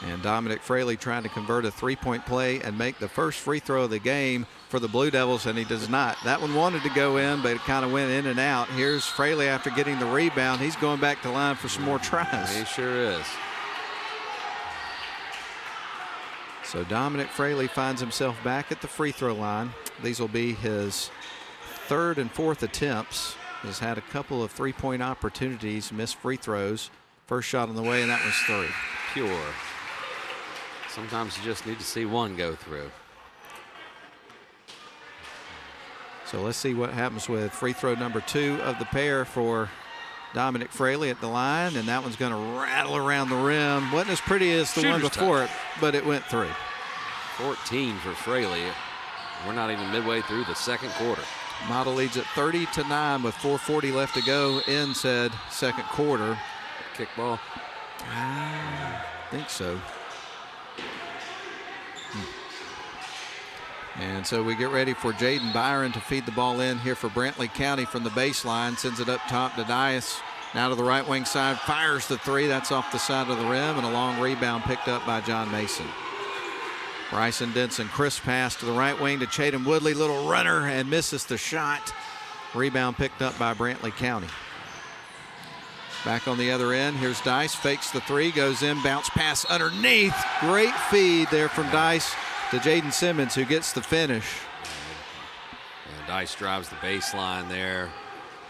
And Dominic Fraley trying to convert a three-point play and make the first free throw of the game for the Blue Devils, and he does not. That one wanted to go in, but it kind of went in and out. Here's Fraley after getting the rebound. He's going back to line for some more tries. He sure is. So Dominic Fraley finds himself back at the free throw line. These will be his third and fourth attempts. He's had a couple of three-point opportunities, missed free throws. First shot on the way, and that was 3. Pure. Sometimes you just need to see one go through. So let's see what happens with free throw number 2 of the pair for Dominic Fraley at the line, and that one's going to rattle around the rim. Wasn't as pretty as the one before it, but it went through. 14 for Fraley. We're not even midway through the second quarter. Model leads at 30-9 with 4:40 left to go in said second quarter. Kickball? I think so. And so we get ready for Jaden Byron to feed the ball in here for Brantley County from the baseline. Sends it up top to Dias. Now to the right wing side. Fires the 3. That's off the side of the rim. And a long rebound picked up by John Mason. Bryson Denson, crisp pass to the right wing to Chaden Woodley. Little runner and misses the shot. Rebound picked up by Brantley County. Back on the other end, here's Dice, fakes the three, goes in, bounce pass underneath. Great feed there from Dice to Jaden Simmons, who gets the finish. And Dice drives the baseline there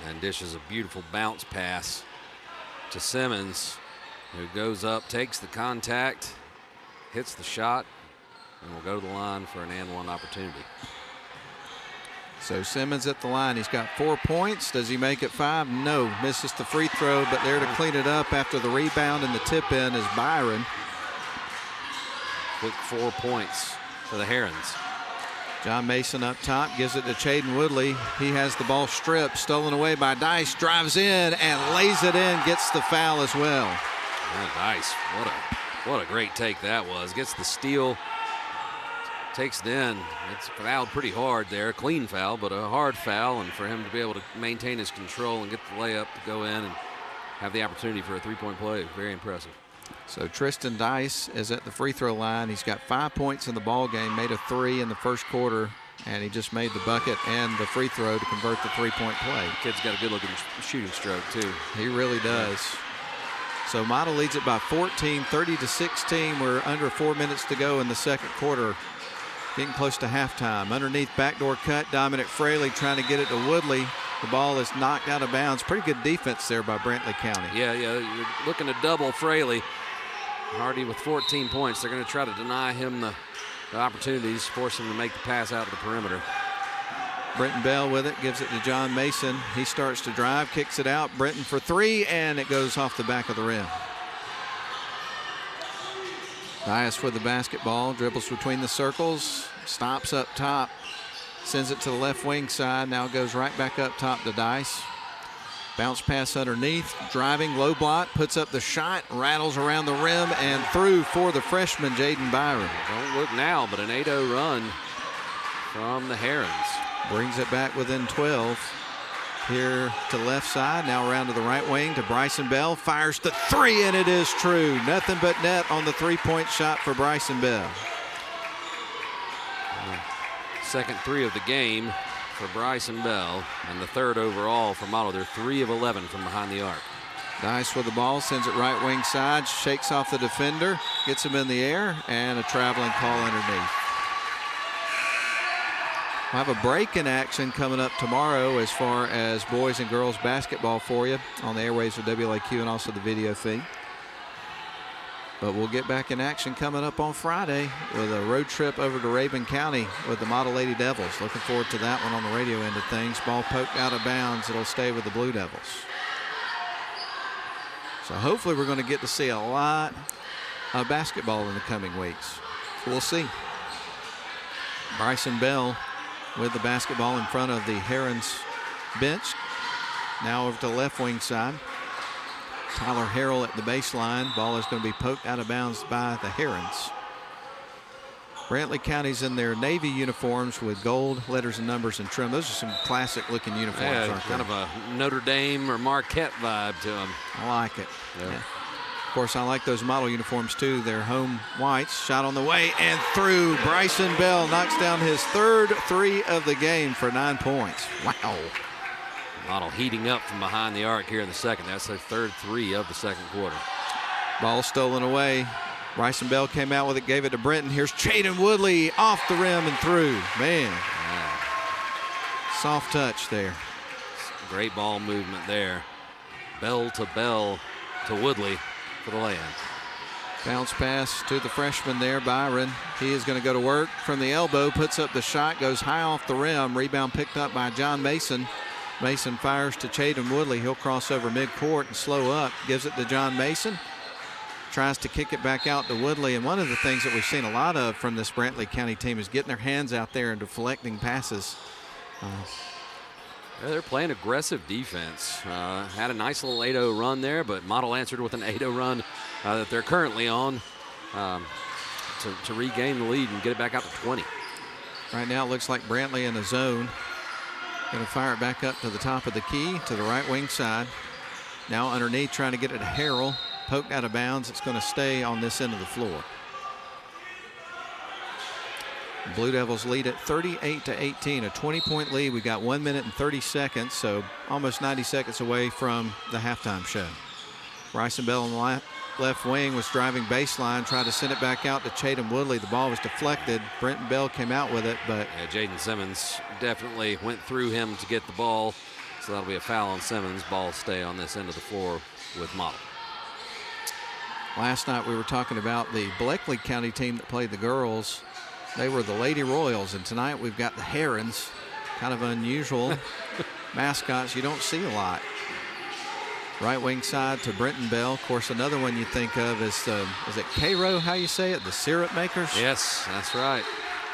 and dishes a beautiful bounce pass to Simmons, who goes up, takes the contact, hits the shot, and will go to the line for an and one opportunity. So Simmons at the line. He's got 4 points. Does he make it 5? No. Misses the free throw, but there to clean it up after the rebound and the tip in is Byron. Quick 4 points for the Herons. John Mason up top, gives it to Chaden Woodley. He has the ball stripped, stolen away by Dice, drives in and lays it in, gets the foul as well. Yeah, Dice, what a great take that was. Gets the steal, takes it in. It's fouled pretty hard there. Clean foul, but a hard foul. And for him to be able to maintain his control and get the layup to go in and have the opportunity for a three-point play, very impressive. So Tristan Dice is at the free throw line. He's got 5 points in the ball game, made a 3 in the first quarter, and he just made the bucket and the free throw to convert the three-point play. The kid's got a good-looking shooting stroke, too. He really does. So Model leads it by 14, 30-16. We're under 4 minutes to go in the second quarter. Getting close to halftime. Underneath, backdoor cut. Dominic Fraley trying to get it to Woodley. The ball is knocked out of bounds. Pretty good defense there by Brantley County. Yeah, you're looking to double Fraley. Hardy with 14 points. They're going to try to deny him the opportunities, force him to make the pass out to the perimeter. Brenton Bell with it, gives it to John Mason. He starts to drive, kicks it out. Brenton for three, and it goes off the back of the rim. Dias with the basketball, dribbles between the circles, stops up top, sends it to the left wing side, now goes right back up top to Dice. Bounce pass underneath, driving, low block, puts up the shot, rattles around the rim and through for the freshman, Jaden Byron. Don't look now, but an 8-0 run from the Herons. Brings it back within 12. Here to left side, now around to the right wing to Bryson Bell, fires the three, and it is true. Nothing but net on the three-point shot for Bryson Bell. Second three of the game for Bryson Bell, and the third overall for Model. They're 3 of 11 from behind the arc. Dice with the ball, sends it right wing side, shakes off the defender, gets him in the air, and a traveling call underneath. We'll have a break in action coming up tomorrow as far as boys and girls basketball for you on the airwaves of WLAQ and also the video feed. But we'll get back in action coming up on Friday with a road trip over to Rabun County with the Model Lady Devils. Looking forward to that one on the radio end of things. Ball poked out of bounds. It'll stay with the Blue Devils. So hopefully we're going to get to see a lot of basketball in the coming weeks. We'll see. Bryson Bell with the basketball in front of the Herons bench. Now over to the left wing side. Tyler Harrell at the baseline. Ball is going to be poked out of bounds by the Herons. Brantley County's in their Navy uniforms with gold letters and numbers and trim. Those are some classic looking uniforms. Yeah, kind of a Notre Dame or Marquette vibe to them. I like it. Yeah. Of course, I like those model uniforms too. They're home whites. Shot on the way and through. Bryson Bell knocks down his third three of the game for 9 points. Wow. Model heating up from behind the arc here in the second. That's their third three of the second quarter. Ball stolen away. Bryson Bell came out with it, gave it to Brenton. Here's Chaden Woodley off the rim and through. Man. Yeah. Soft touch there. Great ball movement there. Bell to Woodley for the lay-in. Bounce pass to the freshman there, Byron. He is going to go to work from the elbow, puts up the shot, goes high off the rim. Rebound picked up by John Mason. Mason fires to Chaden Woodley. He'll cross over midcourt and slow up. Gives it to John Mason. Tries to kick it back out to Woodley. And one of the things that we've seen a lot of from this Brantley County team is getting their hands out there and deflecting passes. They're playing aggressive defense. Had a nice little 8-0 run there, but Model answered with an 8-0 run that they're currently on to regain the lead and get it back out to 20. Right now it looks like Brantley in the zone. Going to fire it back up to the top of the key to the right wing side. Now underneath trying to get it to Harrell. Poked out of bounds. It's going to stay on this end of the floor. Blue Devils lead at 38-18, a 20-point lead. We've got 1 minute and 30 seconds, so almost 90 seconds away from the halftime show. Bryson Bell on the left wing was driving baseline, tried to send it back out to Chatham Woodley. The ball was deflected. Brenton Bell came out with it, but Jaden Simmons definitely went through him to get the ball, so that'll be a foul on Simmons. Ball stay on this end of the floor with Model. Last night we were talking about the Bleckley County team that played the girls. They were the Lady Royals, and tonight we've got the Herons. Kind of unusual mascots you don't see a lot. Right wing side to Brenton Bell. Of course, another one you think of is it Cairo, how you say it, the syrup makers? Yes, that's right.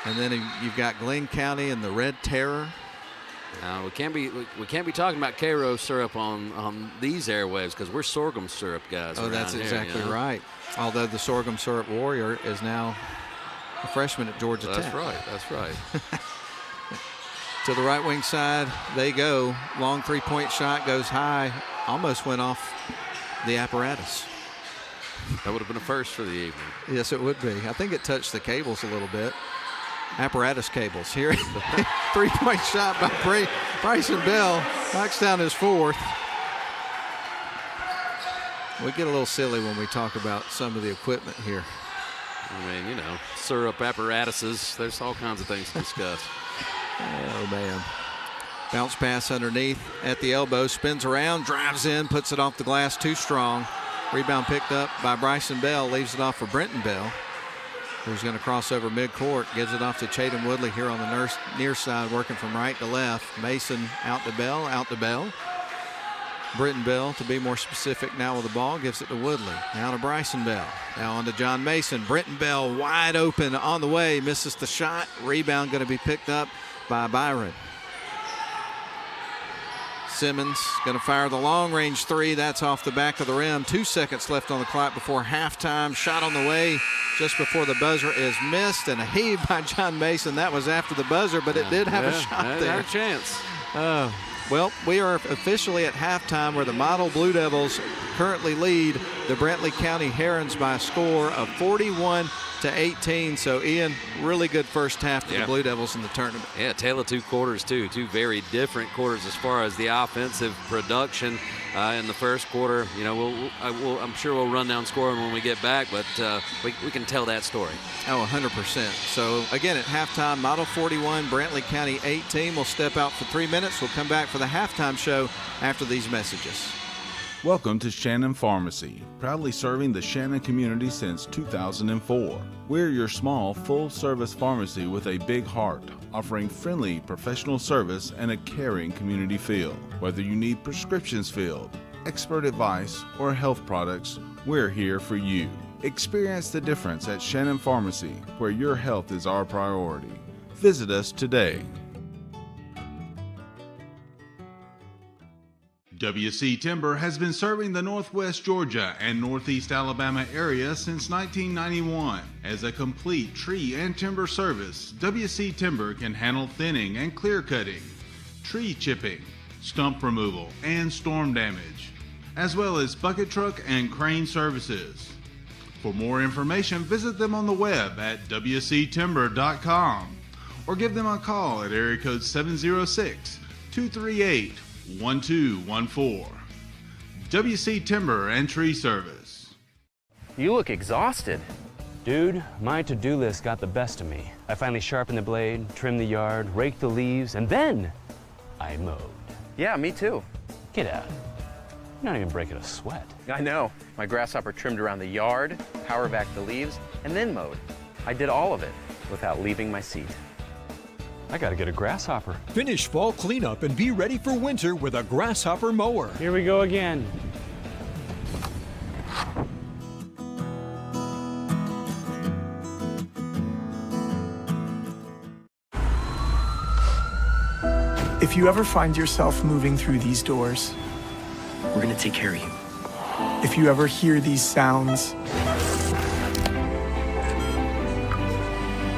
And then you've got Glenn County and the Red Terror. Now we can't be talking about Cairo syrup on these airwaves because we're sorghum syrup guys. Oh, that's here, exactly you know? right. Although the sorghum syrup warrior is now a freshman at Georgia Tech. That's right. To the right wing side, they go. Long three-point shot goes high. Almost went off the apparatus. That would have been a first for the evening. Yes, it would be. I think it touched the cables a little bit. Apparatus cables. Here, three-point shot by Bryson Bell. Knocks down his fourth. We get a little silly when we talk about some of the equipment here. I mean, you know, syrup apparatuses. There's all kinds of things to discuss. Oh, man. Bounce pass underneath at the elbow. Spins around, drives in, puts it off the glass too strong. Rebound picked up by Bryson Bell. Leaves it off for Brenton Bell, who's going to cross over midcourt. Gives it off to Chatham Woodley here on the near side, working from right to left. Mason out to Bell, out to Bell. Brenton Bell, to be more specific now with the ball, gives it to Woodley. Now to Bryson Bell. Now on to John Mason. Brenton Bell wide open on the way. Misses the shot. Rebound going to be picked up by Byron. Simmons going to fire the long-range three. That's off the back of the rim. 2 seconds left on the clock before halftime. Shot on the way just before the buzzer is missed. And a heave by John Mason. That was after the buzzer, but it did have a shot there. Had a chance. Well, we are officially at halftime where the Model Blue Devils currently lead the Brantley County Herons by a score of 41-18. So, Ian, really good first half for the Blue Devils in the tournament. Yeah, tale of two quarters, too. Two very different quarters as far as the offensive production. In the first quarter, you know, I'm sure we'll run down scoring when we get back, but we can tell that story. Oh, 100%. So, again, at halftime, Model 41, Brantley County 18. We'll step out for 3 minutes. We'll come back for the halftime show after these messages. Welcome to Shannon Pharmacy, proudly serving the Shannon community since 2004. We're your small, full-service pharmacy with a big heart, offering friendly, professional service and a caring community feel. Whether you need prescriptions filled, expert advice, or health products, we're here for you. Experience the difference at Shannon Pharmacy, where your health is our priority. Visit us today. WC Timber has been serving the Northwest Georgia and Northeast Alabama area since 1991. As a complete tree and timber service, WC Timber can handle thinning and clear cutting, tree chipping, stump removal, and storm damage, as well as bucket truck and crane services. For more information, visit them on the web at wctimber.com or give them a call at area code 706-238-1214. WC Timber and Tree Service. You look exhausted. Dude, my to-do list got the best of me. I finally sharpened the blade, trimmed the yard, raked the leaves, and then I mowed. Yeah, me too. Get out. You're not even breaking a sweat. I know. My grasshopper trimmed around the yard, power back the leaves, and then mowed. I did all of it without leaving my seat. I gotta get a grasshopper. Finish fall cleanup and be ready for winter with a grasshopper mower. Here we go again. If you ever find yourself moving through these doors, We're gonna take care of you. if you ever hear these sounds,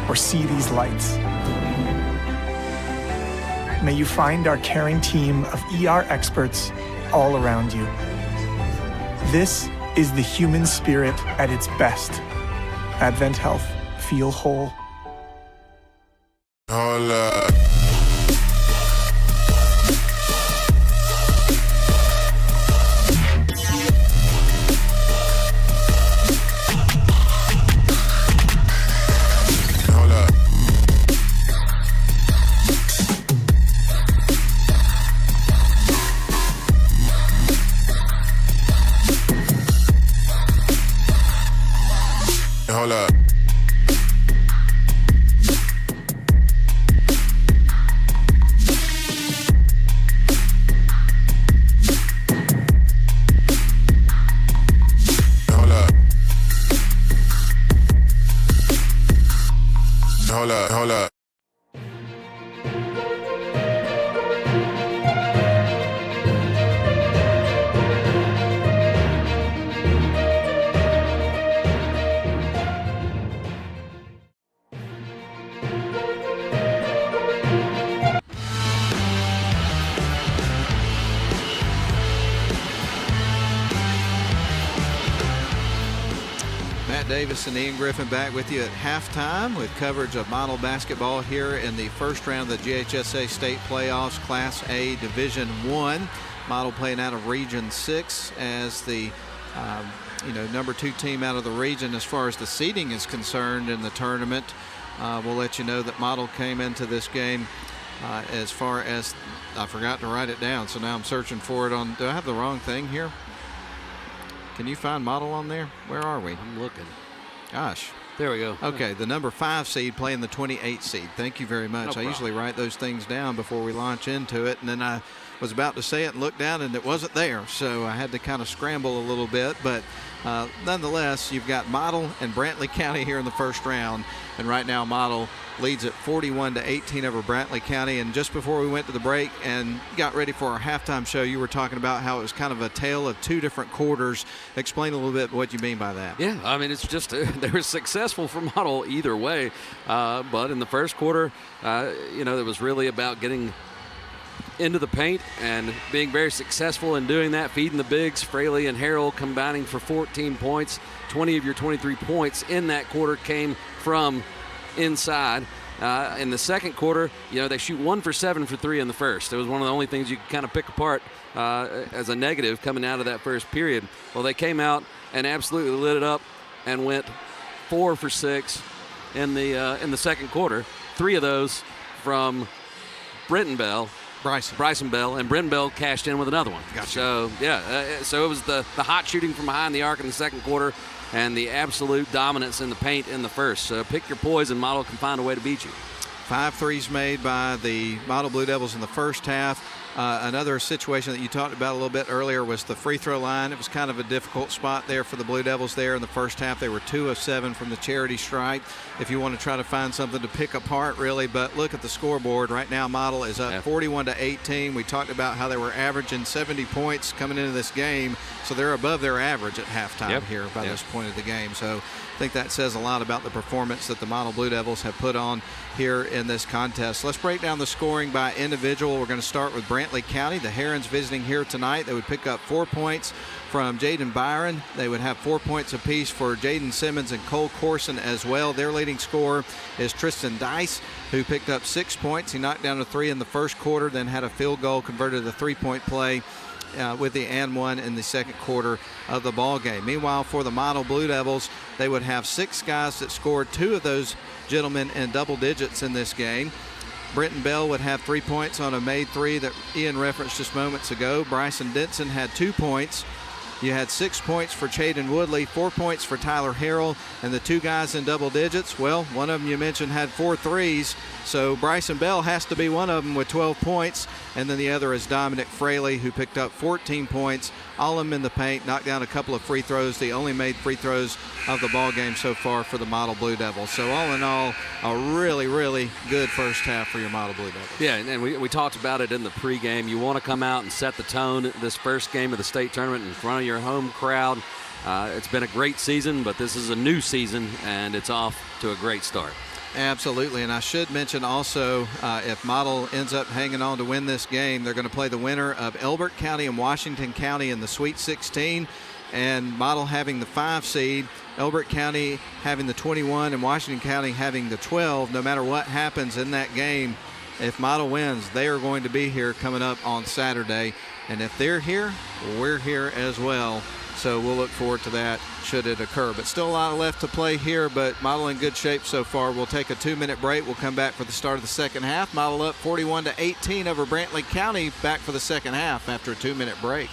or see these lights, may you find our caring team of ER experts all around you. This is the human spirit at its best. Advent Health. Feel whole. Hold up. Hold up. Hold up. Davis and Ian Griffin back with you at halftime with coverage of model basketball here in the first round of the GHSA State Playoffs, Class A Division I. Model playing out of Region 6 as the number 2 team out of the region as far as the seeding is concerned in the tournament. We'll let you know that Model came into this game as far as, I forgot to write it down, so now I'm searching for it on, do I have the wrong thing here? Can you find Model on there? Where are we? I'm looking. Gosh. There we go. Okay, the number 5 seed playing the 28 seed. Thank you very much. No I usually write those things down before we launch into it, and then I was about to say it and look down and it wasn't there, so I had to kind of scramble a little bit, but nonetheless, you've got Model and Brantley County here in the first round, and right now Model leads at 41-18 over Brantley County. And just before we went to the break and got ready for our halftime show, you were talking about how it was kind of a tale of 2 different quarters. Explain a little bit what you mean by that. Yeah, I mean, it's just they were successful for Model either way, but in the first quarter, it was really about getting into the paint and being very successful in doing that, feeding the bigs. Fraley and Harrell combining for 14 points. 20 of your 23 points in that quarter came from inside. In the second quarter, they shoot 1 for 7 for 3 in the first. It was one of the only things you could kind of pick apart as a negative coming out of that first period. Well, they came out and absolutely lit it up and went 4 for 6 in the second quarter. 3 of those from Bryson Bell, and Brenton Bell cashed in with another one. Gotcha. So, so it was the hot shooting from behind the arc in the second quarter and the absolute dominance in the paint in the first. So pick your poison. Model can find a way to beat you. 5 threes made by the Model Blue Devils in the first half. Another situation that you talked about a little bit earlier was the free throw line. It was kind of a difficult spot there for the Blue Devils there in the first half. They were 2 of 7 from the charity stripe. If you want to try to find something to pick apart, really, but look at the scoreboard. Right now, Model is up 41-18. We talked about how they were averaging 70 points coming into this game, so they're above their average at halftime here by this point of the game. So I think that says a lot about the performance that the Model Blue Devils have put on here in this contest. Let's break down the scoring by individual. We're going to start with Brantley County. The Herons visiting here tonight. They would pick up 4 points from Jaden Byron. They would have 4 points apiece for Jaden Simmons and Cole Corson as well. Their leading scorer is Tristan Dice, who picked up 6 points. He knocked down a 3 in the first quarter, then had a field goal, converted a 3-point play with the and one in the second quarter of the ball game. Meanwhile, for the Model Blue Devils, they would have 6 guys that scored, 2 of those gentlemen in double digits in this game. Brenton Bell would have 3 points on a made 3 that Ian referenced just moments ago. Bryson Denson had 2 points. You had 6 points for Chaden Woodley, 4 points for Tyler Harrell, and the 2 guys in double digits, well, one of them you mentioned had 4 threes, so Bryson Bell has to be one of them with 12 points, and then the other is Dominic Fraley, who picked up 14 points, all of them in the paint, knocked down a couple of free throws, the only made free throws of the ball game so far for the Model Blue Devils. So all in all, a really, really good first half for your Model Blue Devils. Yeah, and we talked about it in the pregame. You want to come out and set the tone this first game of the state tournament in front of your home crowd. It's been a great season, but this is a new season, and it's off to a great start. Absolutely, and I should mention also, if Model ends up hanging on to win this game, they're going to play the winner of Elbert County and Washington County in the Sweet 16. and Model having the 5 seed, Elbert County having the 21, and Washington County having the 12. No matter what happens in that game, if Model wins, they are going to be here coming up on Saturday. And if they're here, we're here as well. So we'll look forward to that should it occur. But still a lot left to play here, but Model in good shape so far. We'll take a 2-minute break. We'll come back for the start of the second half. Model up 41-18 over Brantley County, back for the second half after a 2-minute break.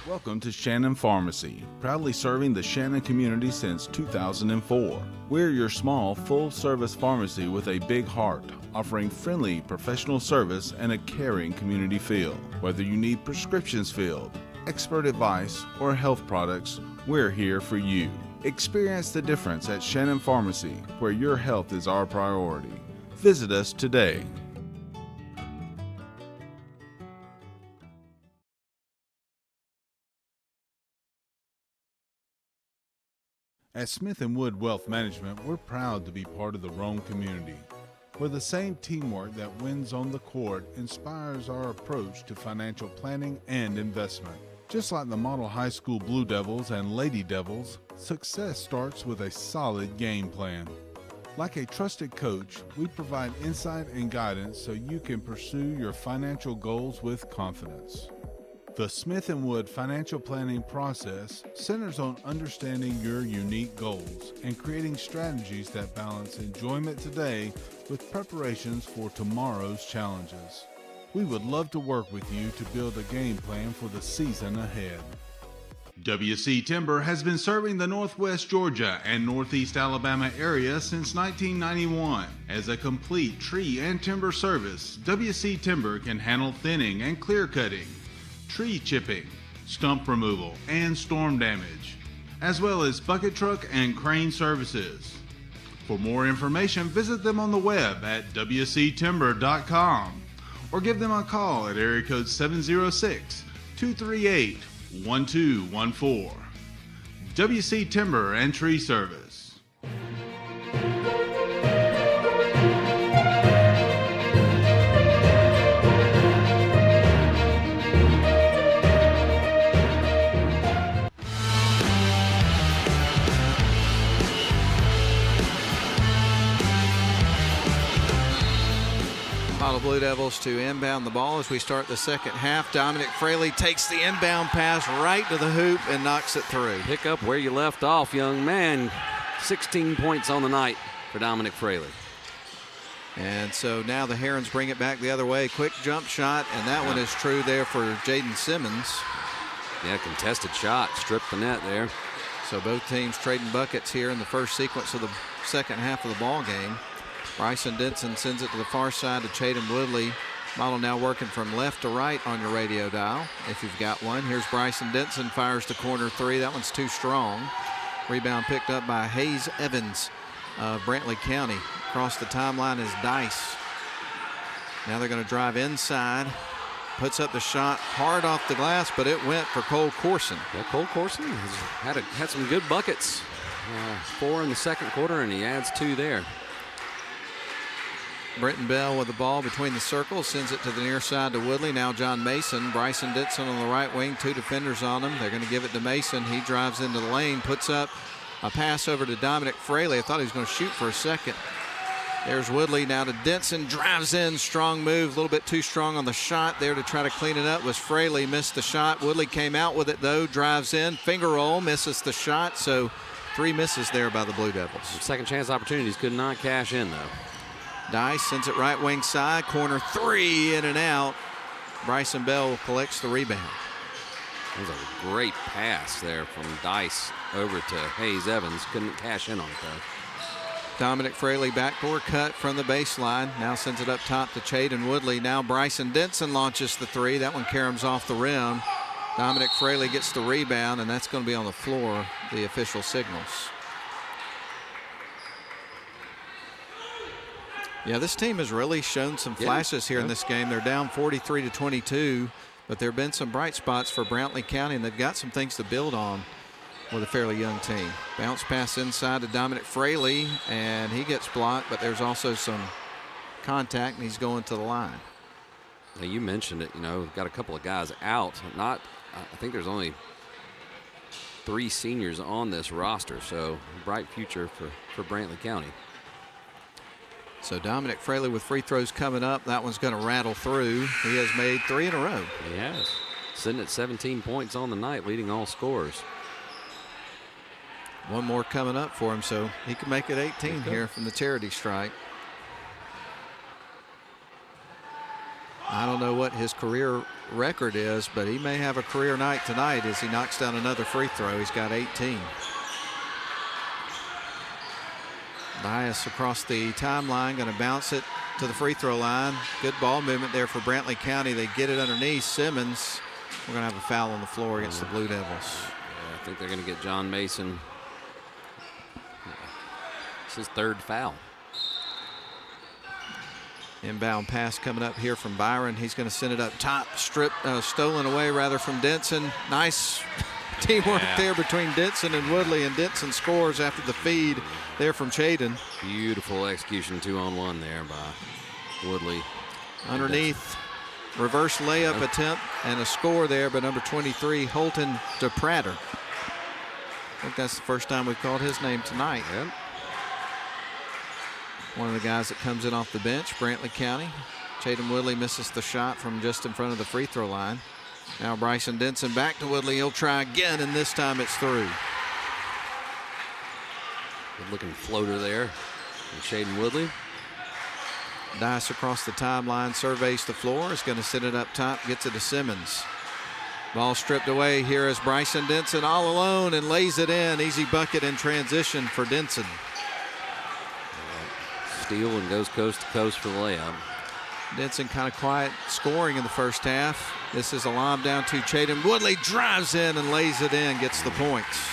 Welcome to Shannon Pharmacy, proudly serving the Shannon community since 2004. We're your small, full-service pharmacy with a big heart, offering friendly professional service and a caring community feel. Whether you need prescriptions filled, expert advice, or health products, we're here for you. Experience the difference at Shannon Pharmacy, where your health is our priority. Visit us today. At Smith & Wood Wealth Management, we're proud to be part of the Rome community, where the same teamwork that wins on the court inspires our approach to financial planning and investment. Just like the Model High School Blue Devils and Lady Devils, success starts with a solid game plan. Like a trusted coach, we provide insight and guidance so you can pursue your financial goals with confidence. The Smith & Wood financial planning process centers on understanding your unique goals and creating strategies that balance enjoyment today with preparations for tomorrow's challenges. We would love to work with you to build a game plan for the season ahead. WC Timber has been serving the Northwest Georgia and Northeast Alabama area since 1991. As a complete tree and timber service, WC Timber can handle thinning and clear cutting, tree chipping, stump removal, and storm damage, as well as bucket truck and crane services. For more information, visit them on the web at wctimber.com or give them a call at area code 706-238-1214. WC Timber and Tree Service. Blue Devils to inbound the ball as we start the second half. Dominic Fraley takes the inbound pass right to the hoop and knocks it through. Pick up where you left off, young man. 16 points on the night for Dominic Fraley. And so now the Herons bring it back the other way. Quick jump shot, and that one is true there for Jaden Simmons. Yeah, contested shot, stripped the net there. So both teams trading buckets here in the first sequence of the second half of the ball game. Bryson Denson sends it to the far side to Chaden Woodley. Model now working from left to right on your radio dial, if you've got one. Here's Bryson Denson, fires to corner three. That one's too strong. Rebound picked up by Hayes Evans of Brantley County. Across the timeline is Dice. Now they're going to drive inside. Puts up the shot hard off the glass, but it went for Cole Corson. Yeah, Cole Corson has had some good buckets. 4 in the second quarter, and he adds 2 there. Brenton Bell with the ball between the circles, sends it to the near side to Woodley. Now John Mason. Bryson Denson on the right wing, 2 defenders on him. They're going to give it to Mason. He drives into the lane, puts up a pass over to Dominic Fraley. I thought he was going to shoot for a second. There's Woodley now to Denson, drives in, strong move, a little bit too strong on the shot there to try to clean it up. Was Fraley, missed the shot. Woodley came out with it though, drives in, finger roll, misses the shot. So 3 misses there by the Blue Devils. Second chance opportunities could not cash in though. Dice sends it right wing side, corner 3, in and out. Bryson Bell collects the rebound. That was a great pass there from Dice over to Hayes Evans. Couldn't cash in on it though. Dominic Fraley backdoor cut from the baseline. Now sends it up top to Chaden Woodley. Now Bryson Denson launches the 3. That one caroms off the rim. Dominic Fraley gets the rebound, and that's going to be on the floor, the official signals. Yeah, this team has really shown some flashes here in this game. They're down 43-22, but there have been some bright spots for Brantley County, and they've got some things to build on with a fairly young team. Bounce pass inside to Dominic Fraley, and he gets blocked, but there's also some contact, and he's going to the line. Now you mentioned it, got a couple of guys out. I think there's only 3 seniors on this roster, so bright future for Brantley County. So Dominic Fraley with free throws coming up. That one's going to rattle through. He has made 3 in a row. He has. Sitting at 17 points on the night, leading all scorers. One more coming up for him, so he can make it 18 here from the charity stripe. I don't know what his career record is, but he may have a career night tonight as he knocks down another free throw. He's got 18. Bias across the timeline, going to bounce it to the free throw line. Good ball movement there for Brantley County. They get it underneath. Simmons, we're going to have a foul on the floor against the Blue Devils. Yeah, I think they're going to get John Mason. It's his 3rd foul. Inbound pass coming up here from Byron. He's going to send it up top. Stolen away rather from Denson. Nice teamwork there between Denson and Woodley, and Denson scores after the feed there from Chaden. Beautiful execution 2-on-1 there by Woodley. Underneath, reverse layup attempt and a score there by number 23, Holton DePrater. I think that's the first time we've called his name tonight. Yep. One of the guys that comes in off the bench, Brantley County. Chaden Woodley misses the shot from just in front of the free throw line. Now Bryson Denson back to Woodley. He'll try again, and this time it's through. Good looking floater there from Chaden Woodley. Dice across the timeline, surveys the floor, is going to sit it up top, gets it to Simmons. Ball stripped away here is Bryson Denson all alone and lays it in. Easy bucket in transition for Denson. Steal and goes coast to coast for the layup. Denson kind of quiet scoring in the first half. This is a lob down to Chaden Woodley, drives in and lays it in, gets the points.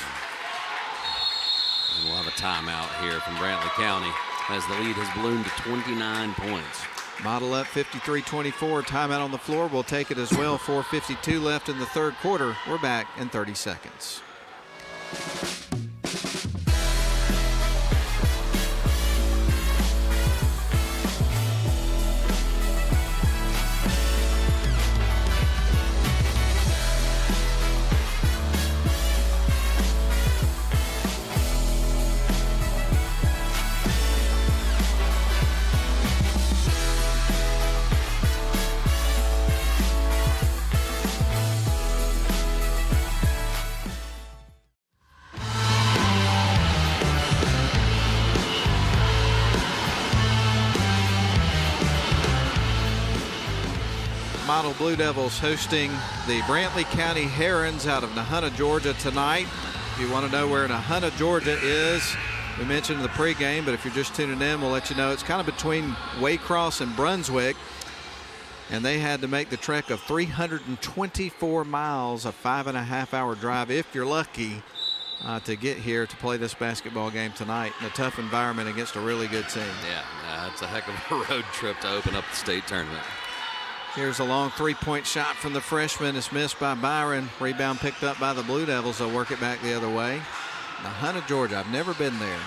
And we'll have a timeout here from Brantley County as the lead has ballooned to 29 points. Model up 53-24. Timeout on the floor. We'll take it as well. 4:52 left in the 3rd quarter. We're back in 30 seconds. Model Blue Devils hosting the Brantley County Herons out of Nahunta, Georgia tonight. If you want to know where Nahunta, Georgia is, we mentioned in the pregame, but if you're just tuning in, we'll let you know it's kind of between Waycross and Brunswick. And they had to make the trek of 324 miles, a 5.5-hour drive, if you're lucky, to get here to play this basketball game tonight in a tough environment against a really good team. Yeah, it's a heck of a road trip to open up the state tournament. Here's a long 3-point shot from the freshman. It's missed by Byron. Rebound picked up by the Blue Devils. They'll work it back the other way. Nahunta, Georgia. I've never been there.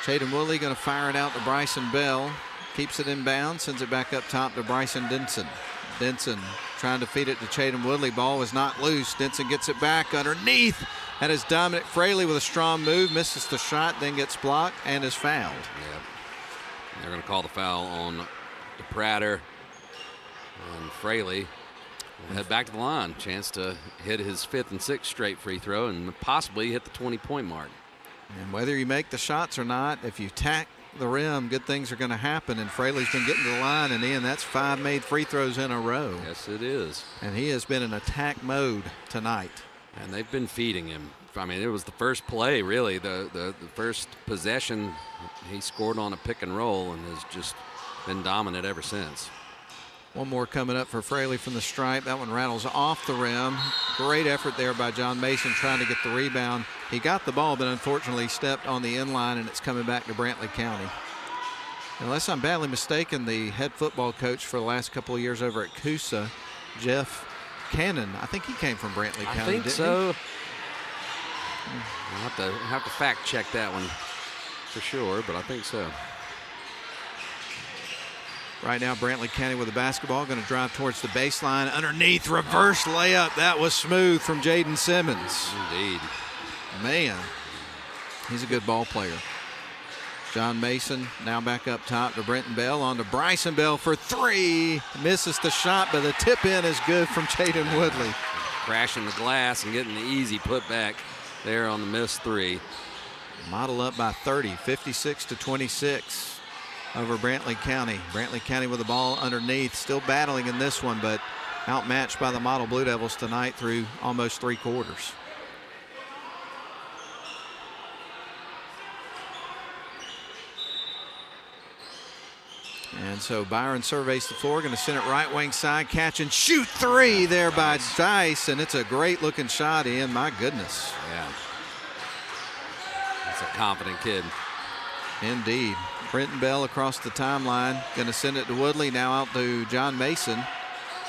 Chaden Woodley going to fire it out to Bryson Bell. Keeps it inbound. Sends it back up top to Bryson Denson. Denson trying to feed it to Chaden Woodley. Ball is not loose. Denson gets it back underneath. That is Dominic Fraley with a strong move. Misses the shot, then gets blocked and is fouled. Yep. They're going to call the foul on DePrater. And Fraley will head back to the line. Chance to hit his 5th and 6th straight free throw and possibly hit the 20-point mark. And whether you make the shots or not, if you tack the rim, good things are going to happen. And Fraley's been getting to the line, and Ian, that's 5 made free throws in a row. Yes, it is. And he has been in attack mode tonight. And they've been feeding him. I mean, it was the first play, really. The first possession, he scored on a pick and roll and has just been dominant ever since. One more coming up for Fraley from the stripe. That one rattles off the rim. Great effort there by John Mason trying to get the rebound. He got the ball, but unfortunately stepped on the inline, and it's coming back to Brantley County. Unless I'm badly mistaken, the head football coach for the last couple of years over at Coosa, Jeff Cannon, I think he came from Brantley County, I think didn't so. I'll have to fact check that one for sure, but I think so. Right now, Brantley County with the basketball, going to drive towards the baseline. Underneath, reverse layup. That was smooth from Jaden Simmons. Indeed. Man, he's a good ball player. John Mason now back up top to Brenton Bell. On to Bryson Bell for three. Misses the shot, but the tip in is good from Jaden Woodley. Crashing the glass and getting the easy putback there on the missed three. Model up by 30, 56-26 over Brantley County. Brantley County with the ball underneath, still battling in this one, but outmatched by the Model Blue Devils tonight through almost 3 quarters. And so Byron surveys the floor, going to send it right wing side, catch and shoot three there by Dice, and it's a great looking shot in. My goodness. Yeah. That's a confident kid. Indeed. Brenton Bell across the timeline, going to send it to Woodley, now out to John Mason.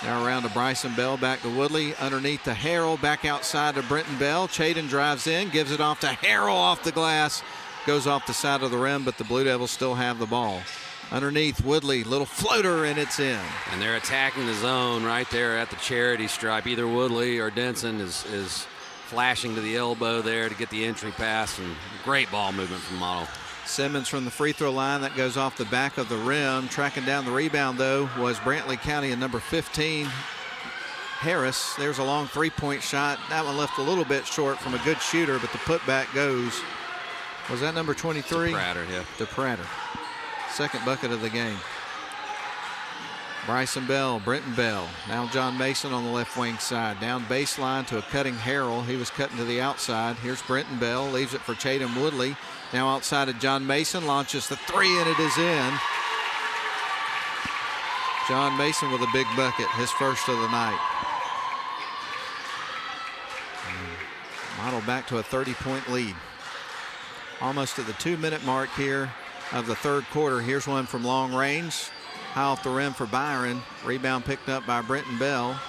Now around to Bryson Bell, back to Woodley, underneath to Harrell, back outside to Brenton Bell. Chaden drives in, gives it off to Harrell off the glass, goes off the side of the rim, but the Blue Devils still have the ball. Underneath Woodley, little floater, and it's in. And they're attacking the zone right there at the charity stripe. Either Woodley or Denson is flashing to the elbow there to get the entry pass, and great ball movement from Model. Simmons from the free throw line, that goes off the back of the rim. Tracking down the rebound, though, was Brantley County and number 15, Harris. There's a long three-point shot. That one left a little bit short from a good shooter, but the putback goes. Was that number 23? To Prater, yeah. To Prater. Second bucket of the game. Bryson Bell, Brenton Bell. Now John Mason on the left wing side. Down baseline to a cutting Harrell. He was cutting to the outside. Here's Brenton Bell. Leaves it for Chaden Woodley. Now outside of John Mason. Launches the three, and it is in. John Mason with a big bucket. His first of the night. Model back to a 30-point lead. Almost at the 2-minute mark here of the third quarter. Here's one from long range. High off the rim for Byron. Rebound picked up by Brenton Bell.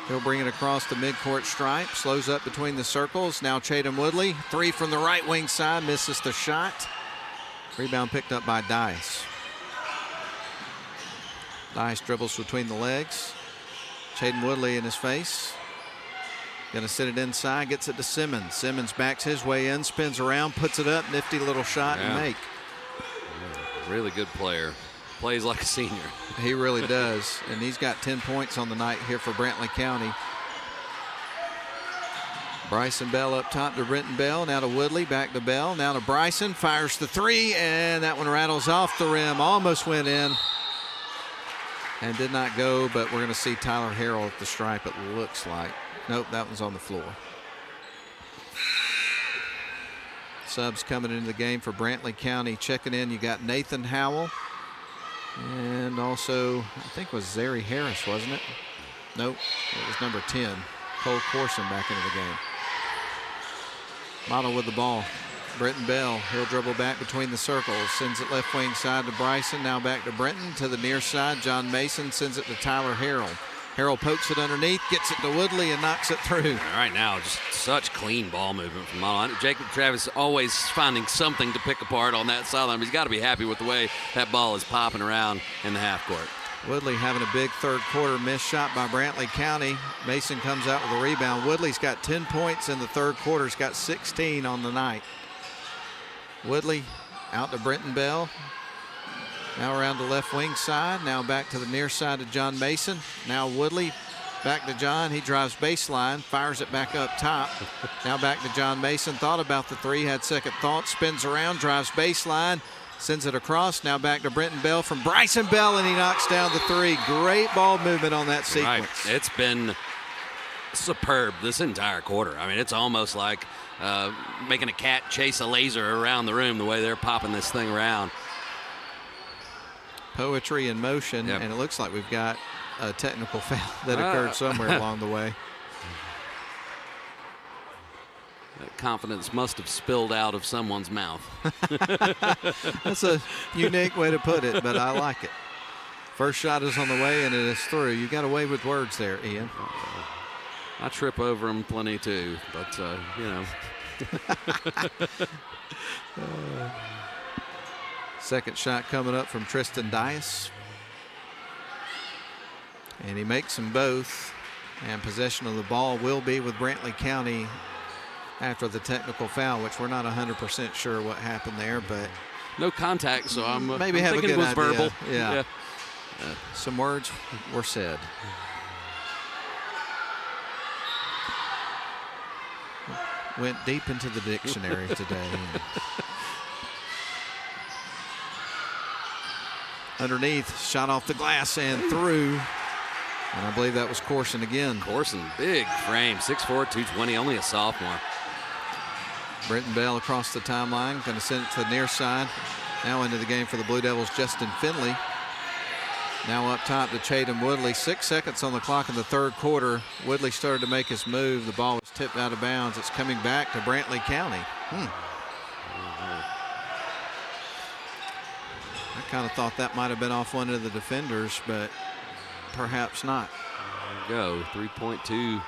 He'll bring it across the midcourt stripe. Slows up between the circles. Now Chaden Woodley. Three from the right wing side. Misses the shot. Rebound picked up by Dice. Dice dribbles between the legs. Chaden Woodley in his face. Going to sit it inside. Gets it to Simmons. Simmons backs his way in. Spins around. Puts it up. Nifty little shot and make. Really good player. Plays like a senior. He really does. And he's got 10 points on the night here for Brantley County. Bryson Bell up top to Brenton Bell. Now to Woodley. Back to Bell. Now to Bryson. Fires the three. And that one rattles off the rim. Almost went in. And did not go. But we're going to see Tyler Harrell at the stripe, it looks like. Nope, that one's on the floor. Subs coming into the game for Brantley County. Checking in, you got Nathan Howell. And also, I think it was Zary Harris, wasn't it? Nope, it was number 10. Cole Corson back into the game. Model with the ball. Brenton Bell, he'll dribble back between the circles. Sends it left wing side to Bryson. Now back to Brenton to the near side. John Mason sends it to Tyler Harrell. Harrell pokes it underneath, gets it to Woodley, and knocks it through. Right now, just such clean ball movement from Model. Jacob Travis always finding something to pick apart on that sideline. He's got to be happy with the way that ball is popping around in the half court. Woodley having a big third quarter missed shot by Brantley County. Mason comes out with a rebound. Woodley's got 10 points in the third quarter. He's got 16 on the night. Woodley out to Brenton Bell. Now around the left wing side. Now back to the near side of John Mason. Now Woodley back to John. He drives baseline, fires it back up top. Now back to John Mason. Thought about the three, had second thought. Spins around, drives baseline, sends it across. Now back to Brenton Bell from Bryson Bell, and he knocks down the three. Great ball movement on that sequence. Right. It's been superb this entire quarter. I mean, it's almost like making a cat chase a laser around the room the way they're popping this thing around. Poetry in motion, and it looks like we've got a technical foul that occurred somewhere along the way. That confidence must have spilled out of someone's mouth. That's a unique way to put it, but I like it. First shot is on the way, and it is through. You got away with words there, Ian. I trip over them plenty too, but you know. Second shot coming up from Tristan Dias. And he makes them both. And possession of the ball will be with Brantley County after the technical foul, which we're not 100% sure what happened there, but no contact, so I'm maybe I'm have a thinking good it was idea. verbal. Yeah. Some words were said. Went deep into the dictionary today. Underneath, shot off the glass and through. And I believe that was Corson again. Corson, big frame, 6'4", 220, only a sophomore. Brenton Bell across the timeline, going to send it to the near side. Now into the game for the Blue Devils, Justin Finley. Now up top to Chaden Woodley. 6 seconds on the clock in the third quarter. Woodley started to make his move. The ball was tipped out of bounds. It's coming back to Brantley County. I kind of thought that might have been off one of the defenders, but perhaps not. There you go, 3.2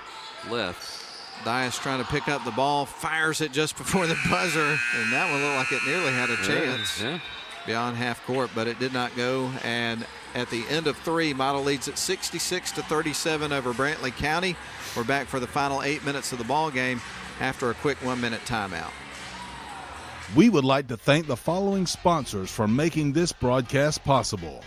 left. Dias trying to pick up the ball, fires it just before the buzzer, and that one looked like it nearly had a chance beyond half court, but it did not go. And at the end of three, Model leads at 66-37 over Brantley County. We're back for the final 8 minutes of the ball game after a quick 1 minute timeout. We would like to thank the following sponsors for making this broadcast possible.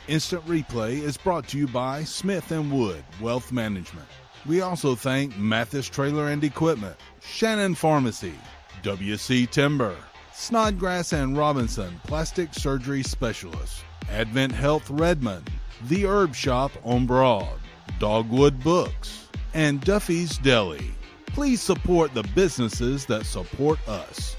Instant Replay is brought to you by Smith & Wood Wealth Management. We also thank Mathis Trailer and Equipment, Shannon Pharmacy, WC Timber, Snodgrass and Robinson Plastic Surgery Specialists, Advent Health Redmond, The Herb Shop on Broad, Dogwood Books, and Duffy's Deli. Please support the businesses that support us.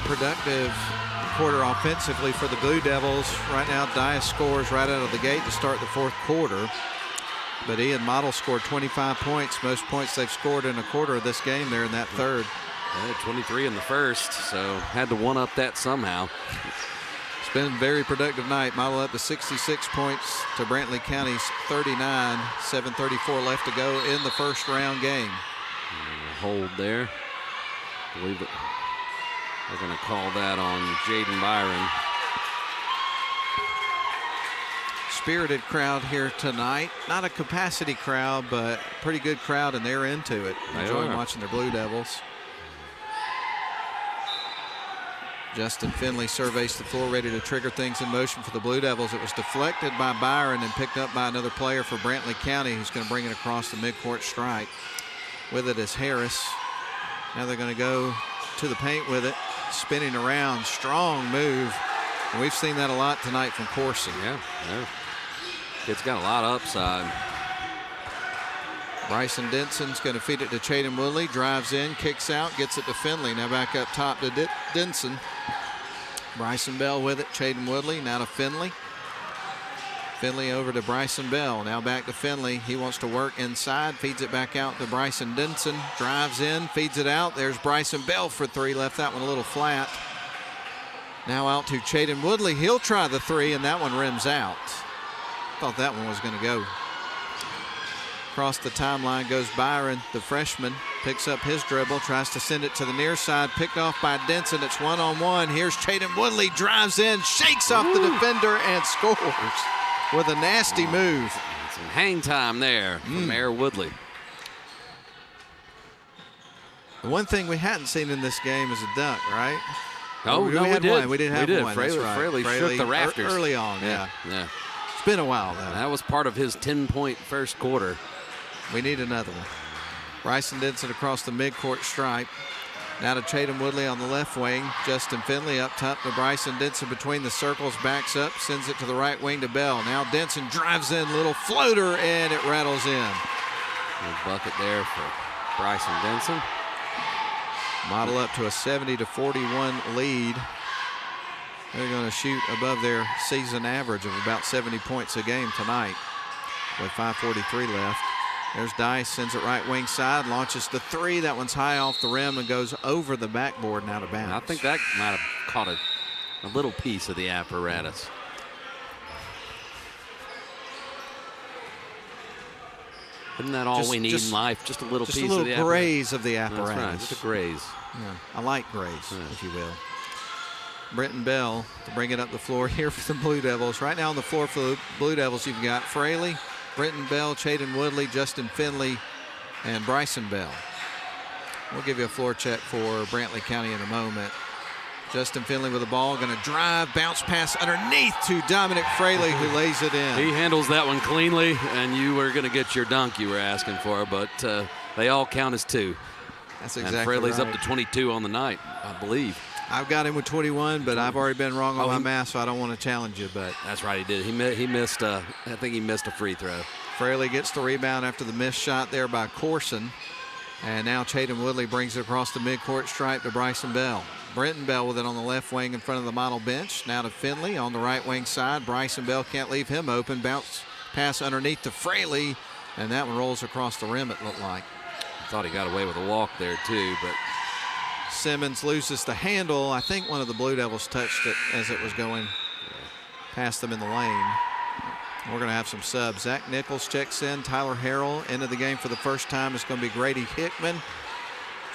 Productive quarter offensively for the Blue Devils. Right now, Dias scores right out of the gate to start the fourth quarter. But Ian Model scored 25 points, most points they've scored in a quarter of this game there in that third. 23 in the first, so had to one-up that somehow. It's been a very productive night. Model up to 66 points to Brantley County's 39. 7:34 left to go in the first round game. Hold there. I believe it. They're going to call that on Jaden Byron. Spirited crowd here tonight. Not a capacity crowd, but pretty good crowd, and they're into it. Enjoying watching their Blue Devils. Justin Finley surveys the floor, ready to trigger things in motion for the Blue Devils. It was deflected by Byron and picked up by another player for Brantley County, who's going to bring it across the midcourt stripe. With it is Harris. Now they're going to go to the paint with it. Spinning around, strong move. And we've seen that a lot tonight from Corson. Yeah. Kid's got a lot of upside. Bryson Denson's going to feed it to Chaden Woodley. Drives in, kicks out, gets it to Finley. Now back up top to Denson. Bryson Bell with it. Chaden Woodley now to Finley. Finley over to Bryson Bell. Now back to Finley. He wants to work inside. Feeds it back out to Bryson Denson. Drives in, feeds it out. There's Bryson Bell for three. Left that one a little flat. Now out to Chaden Woodley. He'll try the three, and that one rims out. Thought that one was going to go. Across the timeline goes Byron, the freshman. Picks up his dribble, tries to send it to the near side. Picked off by Denson. It's one-on-one. Here's Chaden Woodley. Drives in, shakes off the defender, and scores with a nasty move. Some hang time there from Mayor Woodley. The one thing we hadn't seen in this game is a dunk, right? Oh, we did. One. We didn't have one. Fraley shook the rafters. Early on, yeah. It's been a while, though. That was part of his 10-point first quarter. We need another one. Bryson Denson across the midcourt stripe. Now to Chaden Woodley on the left wing. Justin Finley up top to Bryson Denson between the circles, backs up, sends it to the right wing to Bell. Now Denson drives in, little floater, and it rattles in. Good bucket there for Bryson Denson. Model up to a 70-41 lead. They're going to shoot above their season average of about 70 points a game tonight with 5:43 left. There's Dice, sends it right wing side, launches the three. That one's high off the rim and goes over the backboard and out of bounds. I think that might have caught a little piece of the apparatus. Isn't that all we need in life? Just a little piece of the apparatus? Just a little graze of the apparatus. That's right, just a graze. Yeah, a light graze, if you will. Brenton Bell to bring it up the floor here for the Blue Devils. Right now on the floor for the Blue Devils, you've got Fraley, Brenton Bell, Chaden Woodley, Justin Finley, and Bryson Bell. We'll give you a floor check for Brantley County in a moment. Justin Finley with the ball, going to drive, bounce pass underneath to Dominic Fraley, who lays it in. He handles that one cleanly, and you were going to get your dunk you were asking for, but they all count as two. That's exactly right. And Fraley's right. up to 22 on the night, I believe. I've got him with 21, but I've already been wrong on my math, so I don't want to challenge you. But that's right, he did. He missed. I think he missed a free throw. Fraley gets the rebound after the missed shot there by Corson, and now Chaden Woodley brings it across the midcourt stripe to Bryson Bell. Brenton Bell with it on the left wing in front of the model bench. Now to Finley on the right wing side. Bryson Bell can't leave him open. Bounce pass underneath to Fraley, and that one rolls across the rim, it looked like. I thought he got away with a walk there too, but Simmons loses the handle. I think one of the Blue Devils touched it as it was going past them in the lane. We're going to have some subs. Zach Nichols checks in. Tyler Harrell into the game for the first time. It's going to be Grady Hickman.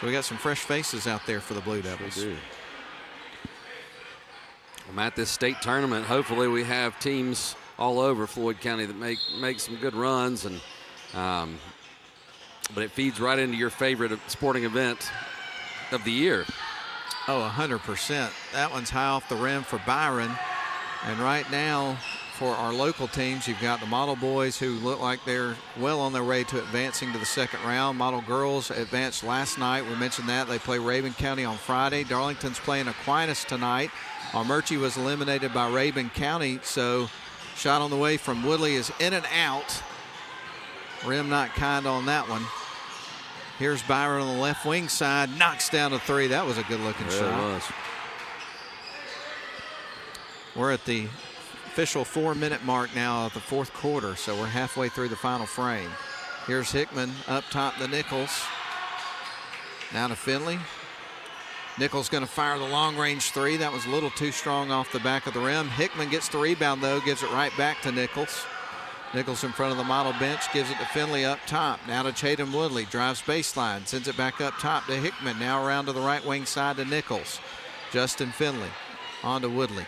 So we got some fresh faces out there for the Blue Devils. We do. I'm at this state tournament. Hopefully we have teams all over Floyd County that make some good runs, and but it feeds right into your favorite sporting event of the year. Oh, 100%. That one's high off the rim for Byron. And right now, for our local teams, you've got the Model Boys, who look like they're well on their way to advancing to the second round. Model Girls advanced last night. We mentioned that. They play Rabun County on Friday. Darlington's playing Aquinas tonight. Armurchie was eliminated by Rabun County, so shot on the way from Woodley is in and out. Rim not kind on that one. Here's Byron on the left wing side, knocks down a three. That was a good-looking shot. It was. We're at the official 4-minute mark now of the fourth quarter, so we're halfway through the final frame. Here's Hickman up top to Nichols. Now to Finley. Nichols going to fire the long-range three. That was a little too strong off the back of the rim. Hickman gets the rebound, though, gives it right back to Nichols. Nichols in front of the model bench, gives it to Finley up top. Now to Chaden Woodley, drives baseline, sends it back up top to Hickman. Now around to the right wing side to Nichols. Justin Finley on to Woodley.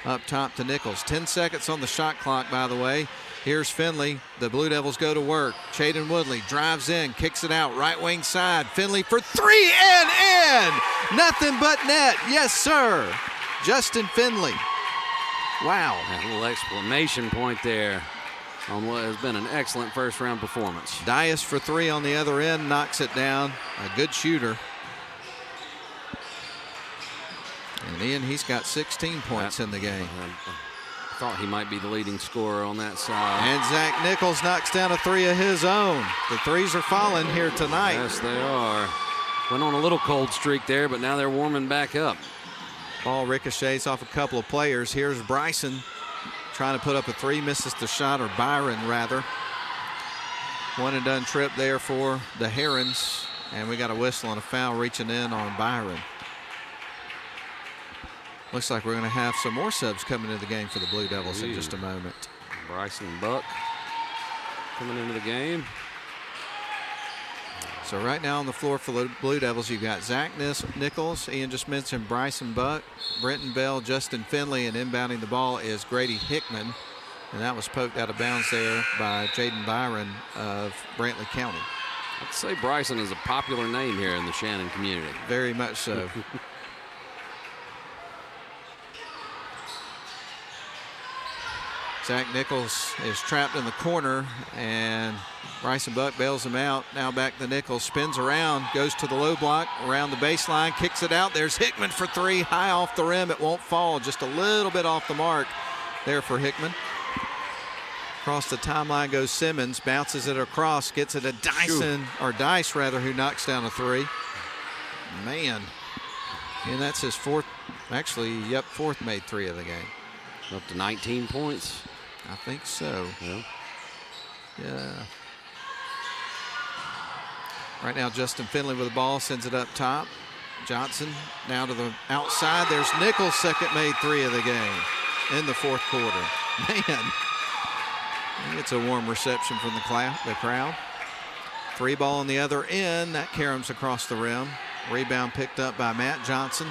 Up top to Nichols. 10 seconds on the shot clock, by the way. Here's Finley. The Blue Devils go to work. Chaden Woodley drives in, kicks it out, right wing side. Finley for three and in! Nothing but net. Yes, sir. Justin Finley. Wow. A little exclamation point there on what has been an excellent first round performance. Dias for three on the other end, knocks it down. A good shooter. And Ian, he's got 16 points in the game. I thought he might be the leading scorer on that side. And Zach Nichols knocks down a three of his own. The threes are falling here tonight. Yes, they are. Went on a little cold streak there, but now they're warming back up. Ball ricochets off a couple of players. Here's Bryson trying to put up a three, misses the shot, or Byron rather. One and done trip there for the Herons, and we got a whistle and a foul reaching in on Byron. Looks like we're going to have some more subs coming into the game for the Blue Devils in just a moment. Bryson Buck coming into the game. So right now on the floor for the Blue Devils, you've got Zach Nichols, Ian just mentioned Bryson Buck, Brenton Bell, Justin Finley, and inbounding the ball is Grady Hickman. And that was poked out of bounds there by Jaden Byron of Brantley County. I'd say Bryson is a popular name here in the Shannon community. Very much so. Zach Nichols is trapped in the corner, and Bryson Buck bails him out. Now back to Nichols, spins around, goes to the low block, around the baseline, kicks it out. There's Hickman for three, high off the rim. It won't fall, just a little bit off the mark there for Hickman. Across the timeline goes Simmons, bounces it across, gets it to Dice, who knocks down a three. Man. And that's his fourth made three of the game. Up to 19 points. I think so. Yeah. Right now, Justin Finley with the ball, sends it up top. Johnson now to the outside. There's Nichols' second made three of the game in the fourth quarter. Man, it's a warm reception from the crowd. Three ball on the other end. That caroms across the rim. Rebound picked up by Matt Johnson.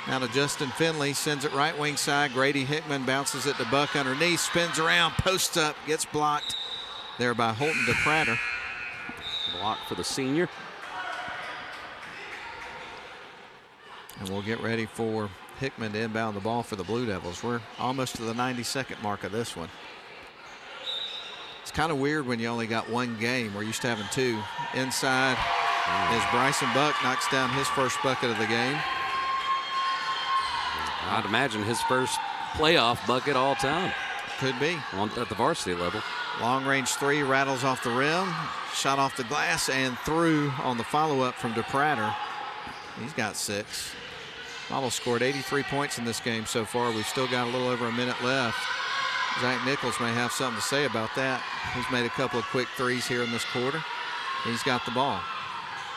Now to Justin Finley, sends it right wing side. Grady Hickman bounces it to Buck underneath, spins around, posts up, gets blocked there by Holton DePratter. Block for the senior. And we'll get ready for Hickman to inbound the ball for the Blue Devils. We're almost to the 92nd mark of this one. It's kind of weird when you only got one game. We're used to having two. Inside as Bryson Buck knocks down his first bucket of the game. I'd imagine his first playoff bucket all time. Could be. At the varsity level. Long range three rattles off the rim, shot off the glass and through on the follow-up from DePratter. He's got 6. Model scored 83 points in this game so far. We've still got a little over a minute left. Zach Nichols may have something to say about that. He's made a couple of quick threes here in this quarter. He's got the ball.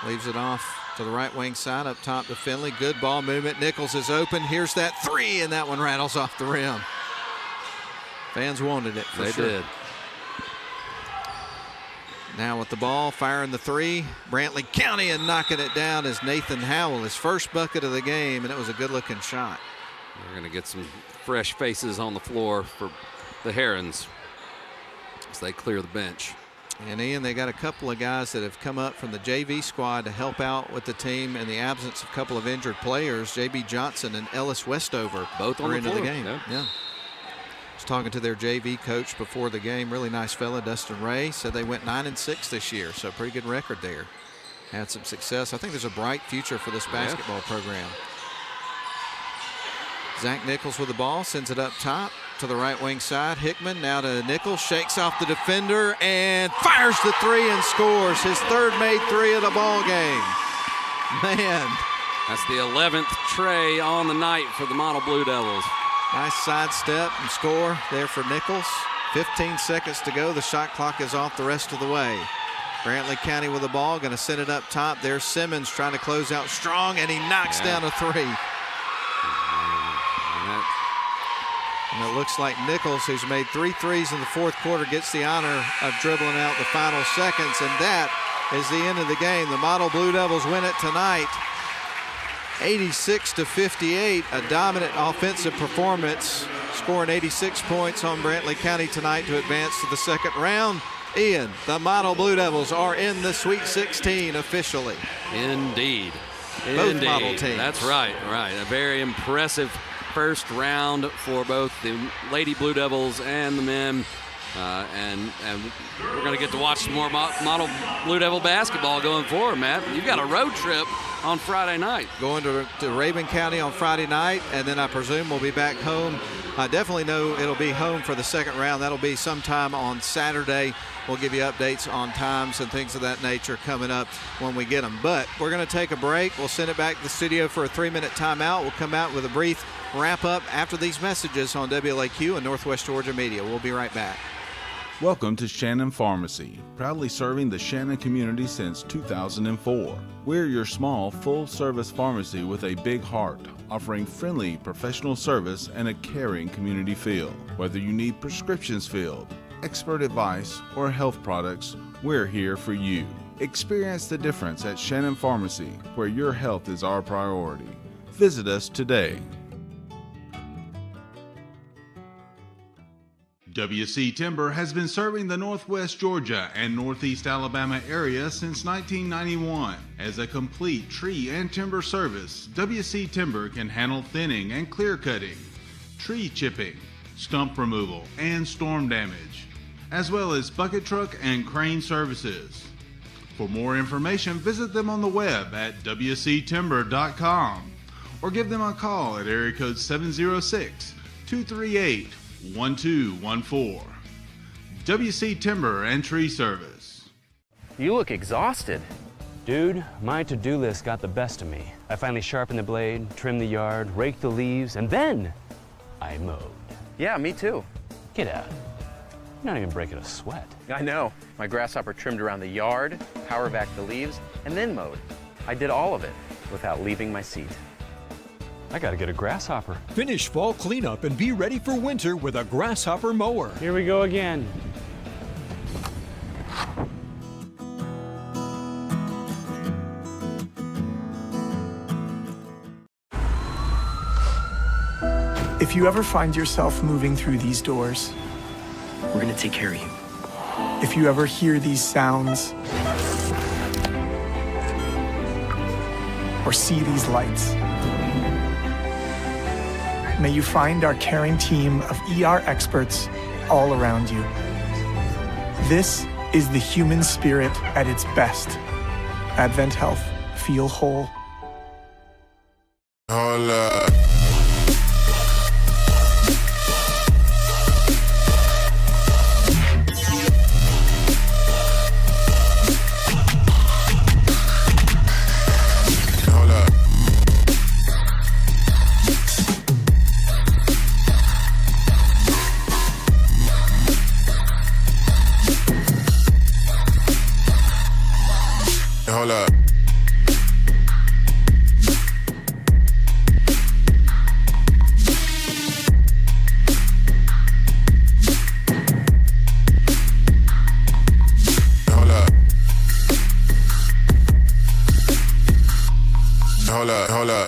Leaves it off to the right wing side, up top to Finley. Good ball movement. Nichols is open. Here's that three, and that one rattles off the rim. Fans wanted it for sure. They did. Now with the ball, firing the three. Brantley County and knocking it down is Nathan Howell, his first bucket of the game, and it was a good-looking shot. We're going to get some fresh faces on the floor for the Herons as they clear the bench. And Ian, they got a couple of guys that have come up from the JV squad to help out with the team in the absence of a couple of injured players. J.B. Johnson and Ellis Westover both on the into floor. the game. Yeah. Was talking to their JV coach before the game. Really nice fella, Dustin Ray. Said they went 9-6 this year, so pretty good record there. Had some success. I think there's a bright future for this basketball program. Zach Nichols with the ball, sends it up top to the right wing side. Hickman now to Nichols, shakes off the defender and fires the three and scores his third made three of the ball game. Man. That's the 11th tray on the night for the Model Blue Devils. Nice sidestep and score there for Nichols. 15 seconds to go. The shot clock is off the rest of the way. Brantley County with the ball, going to send it up top. There's Simmons trying to close out strong, and he knocks down a three. And it looks like Nichols, who's made 3 threes in the fourth quarter, gets the honor of dribbling out the final seconds, and that is the end of the game. The Model Blue Devils win it tonight, 86-58, a dominant offensive performance, scoring 86 points on Brantley County tonight to advance to the second round. Ian, the Model Blue Devils are in the Sweet 16 officially. Indeed. Both model teams. That's right. A very impressive first round for both the Lady Blue Devils and the men. And we're going to get to watch some more Model Blue Devil basketball going forward, Matt. You've got a road trip on Friday night. Going to Raven County on Friday night, and then I presume we'll be back home. I definitely know it'll be home for the second round. That'll be sometime on Saturday. We'll give you updates on times and things of that nature coming up when we get them. But we're going to take a break. We'll send it back to the studio for a 3-minute timeout. We'll come out with a brief wrap-up after these messages on WLAQ and Northwest Georgia Media. We'll be right back. Welcome to Shannon Pharmacy, proudly serving the Shannon community since 2004. We're your small, full-service pharmacy with a big heart, offering friendly professional service and a caring community feel. Whether you need prescriptions filled, expert advice, or health products, we're here for you. Experience the difference at Shannon Pharmacy, where your health is our priority. Visit us today. WC Timber has been serving the Northwest Georgia and Northeast Alabama area since 1991. As a complete tree and timber service, WC Timber can handle thinning and clear cutting, tree chipping, stump removal, and storm damage, as well as bucket truck and crane services. For more information, visit them on the web at wctimber.com or give them a call at area code 706-238-1214. WC Timber and Tree Service. You look exhausted. Dude, my to-do list got the best of me. I finally sharpened the blade, trimmed the yard, raked the leaves, and then I mowed. Yeah, me too. Get out. You're not even breaking a sweat. I know. My grasshopper trimmed around the yard, power vac the leaves, and then mowed. I did all of it without leaving my seat. I gotta get a grasshopper. Finish fall cleanup and be ready for winter with a grasshopper mower. Here we go again. If you ever find yourself moving through these doors, We're gonna take care of you. if you ever hear these sounds, or see these lights, may you find our caring team of ER experts all around you. This is the human spirit at its best. Advent Health. Feel whole. Hold up. Hold up. Hold up. Hold up. Hold up.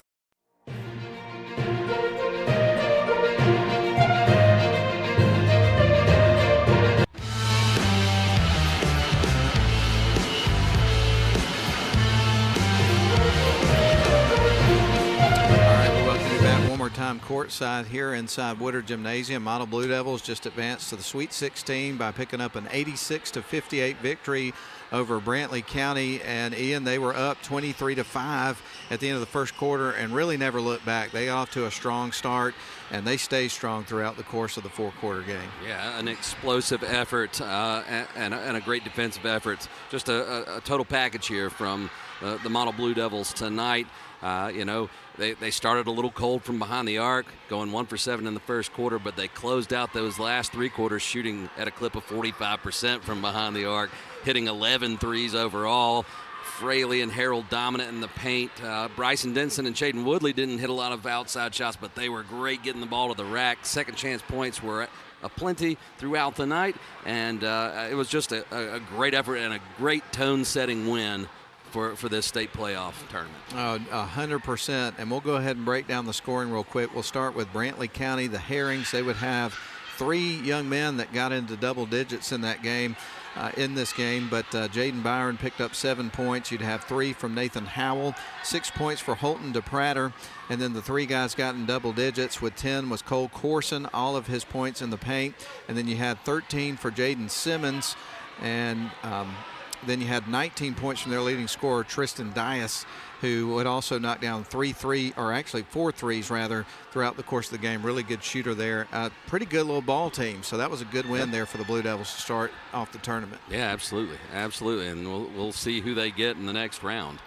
Time courtside here inside Woodard Gymnasium. Model Blue Devils just advanced to the Sweet 16 by picking up an 86-58 victory over Brantley County. And Ian, they were up 23-5 at the end of the first quarter and really never looked back. They got off to a strong start and they stayed strong throughout the course of the four-quarter game. Yeah, an explosive effort and a great defensive effort. Just a total package here from the Model Blue Devils tonight. They started a little cold from behind the arc, going 1 for 7 in the first quarter, but they closed out those last three quarters shooting at a clip of 45% from behind the arc, hitting 11 threes overall. Fraley and Harold dominant in the paint. Bryson Denson and Shaden Woodley didn't hit a lot of outside shots, but they were great getting the ball to the rack. Second chance points were aplenty throughout the night, and it was just a great effort and a great tone-setting win for this state playoff tournament. 100%. And we'll go ahead and break down the scoring real quick. We'll start with Brantley County. The Herons, they would have 3 young men that got into double digits in that game, in this game. But Jaden Byron picked up 7 points. You'd have 3 from Nathan Howell, 6 points for Holton DePrater. And then the 3 guys got in double digits. With 10 was Cole Corson, all of his points in the paint. And then you had 13 for Jaden Simmons. And then you had 19 points from their leading scorer, Tristan Dias, who would also knock down 4 threes rather, throughout the course of the game. Really good shooter there. Pretty good little ball team. So that was a good win there for the Blue Devils to start off the tournament. Yeah, absolutely. And we'll see who they get in the next round.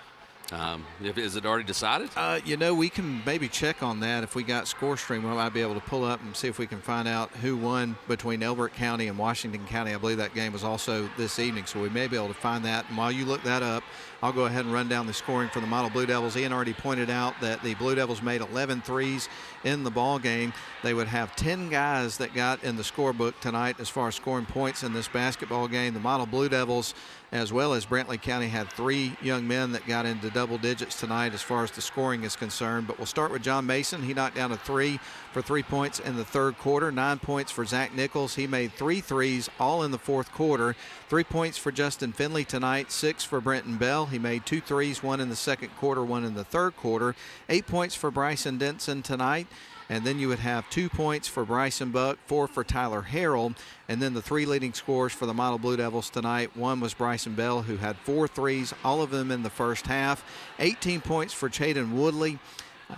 Is it already decided? We can maybe check on that. If we got score stream, we might be able to pull up and see if we can find out who won between Elbert County and Washington County. I believe that game was also this evening, so we may be able to find that. And while you look that up, I'll go ahead and run down the scoring for the Model Blue Devils. Ian already pointed out that the Blue Devils made 11 threes in the ball game. They would have 10 guys that got in the scorebook tonight as far as scoring points in this basketball game. The Model Blue Devils, as well as Brantley County, had 3 young men that got into double digits tonight as far as the scoring is concerned. But we'll start with John Mason. He knocked down a 3 for 3 points in the third quarter. 9 points for Zach Nichols. He made 3 threes all in the fourth quarter. 3 points for Justin Finley tonight. 6 for Brenton Bell. He made 2 threes, 1 in the second quarter, 1 in the third quarter. 8 points for Bryson Denson tonight. And then you would have 2 points for Bryson Buck, 4 for Tyler Harrell. And then the 3 leading scorers for the Model Blue Devils tonight. 1 was Bryson Bell, who had 4 threes, all of them in the first half. 18 points for Chaden Woodley.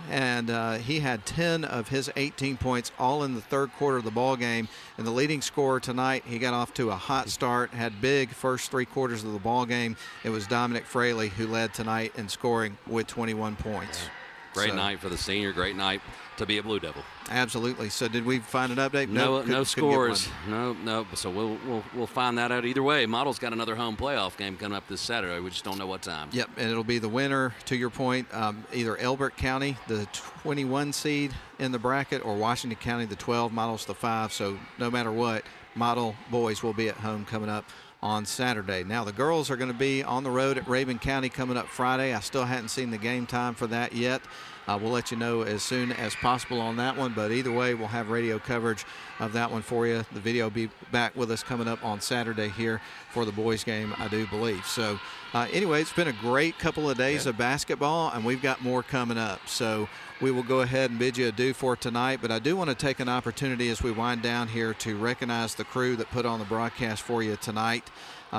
and he had 10 of his 18 points all in the third quarter of the ball game. And the leading scorer tonight, he got off to a hot start, had big first 3 quarters of the ball game. It was Dominic Fraley who led tonight in scoring with 21 points. Great night for the senior, great night to be a Blue Devil. Absolutely. So did we find an update? No scores. No. So we'll find that out either way. Model's got another home playoff game coming up this Saturday. We just don't know what time. Yep, and it'll be the winner, to your point, either Elbert County, the 21 seed in the bracket, or Washington County, the 12. Model's the 5. So no matter what, Model boys will be at home coming up on Saturday. Now the girls are going to be on the road at Rabun County coming up Friday. I still hadn't seen the game time for that yet. We'll let you know as soon as possible on that one, but either way, we'll have radio coverage of that one for you. The video will be back with us coming up on Saturday here for the boys game, I do believe. So anyway, it's been a great couple of days of basketball, and we've got more coming up. So we will go ahead and bid you adieu for tonight, but I do want to take an opportunity as we wind down here to recognize the crew that put on the broadcast for you tonight.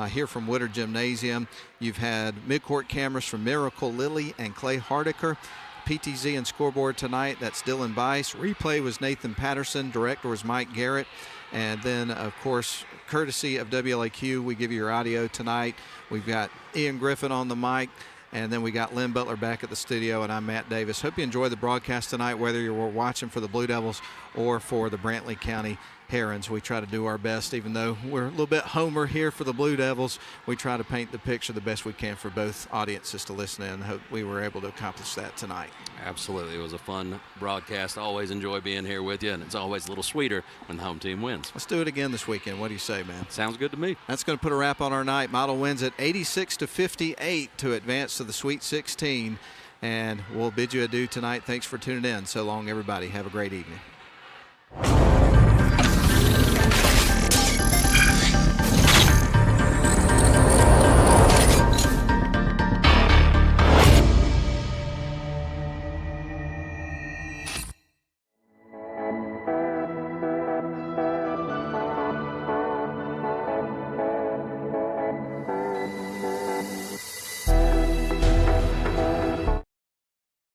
Here from Woodard Gymnasium, you've had midcourt cameras from Miracle Lilly and Clay Hardiker. PTZ and scoreboard tonight, that's Dylan Bice. Replay was Nathan Patterson. Director was Mike Garrett. And then, of course, courtesy of WLAQ, we give you your audio tonight. We've got Ian Griffin on the mic. And then we got Lynn Butler back at the studio, and I'm Matt Davis. Hope you enjoy the broadcast tonight, whether you're watching for the Blue Devils or for the Brantley County Herons. We try to do our best, even though we're a little bit homer here for the Blue Devils. We try to paint the picture the best we can for both audiences to listen in. Hope we were able to accomplish that tonight. Absolutely. It was a fun broadcast. Always enjoy being here with you, and it's always a little sweeter when the home team wins. Let's do it again this weekend. What do you say, man? Sounds good to me. That's going to put a wrap on our night. Model wins at 86-58 to advance to the Sweet 16, and we'll bid you adieu tonight. Thanks for tuning in. So long, everybody. Have a great evening.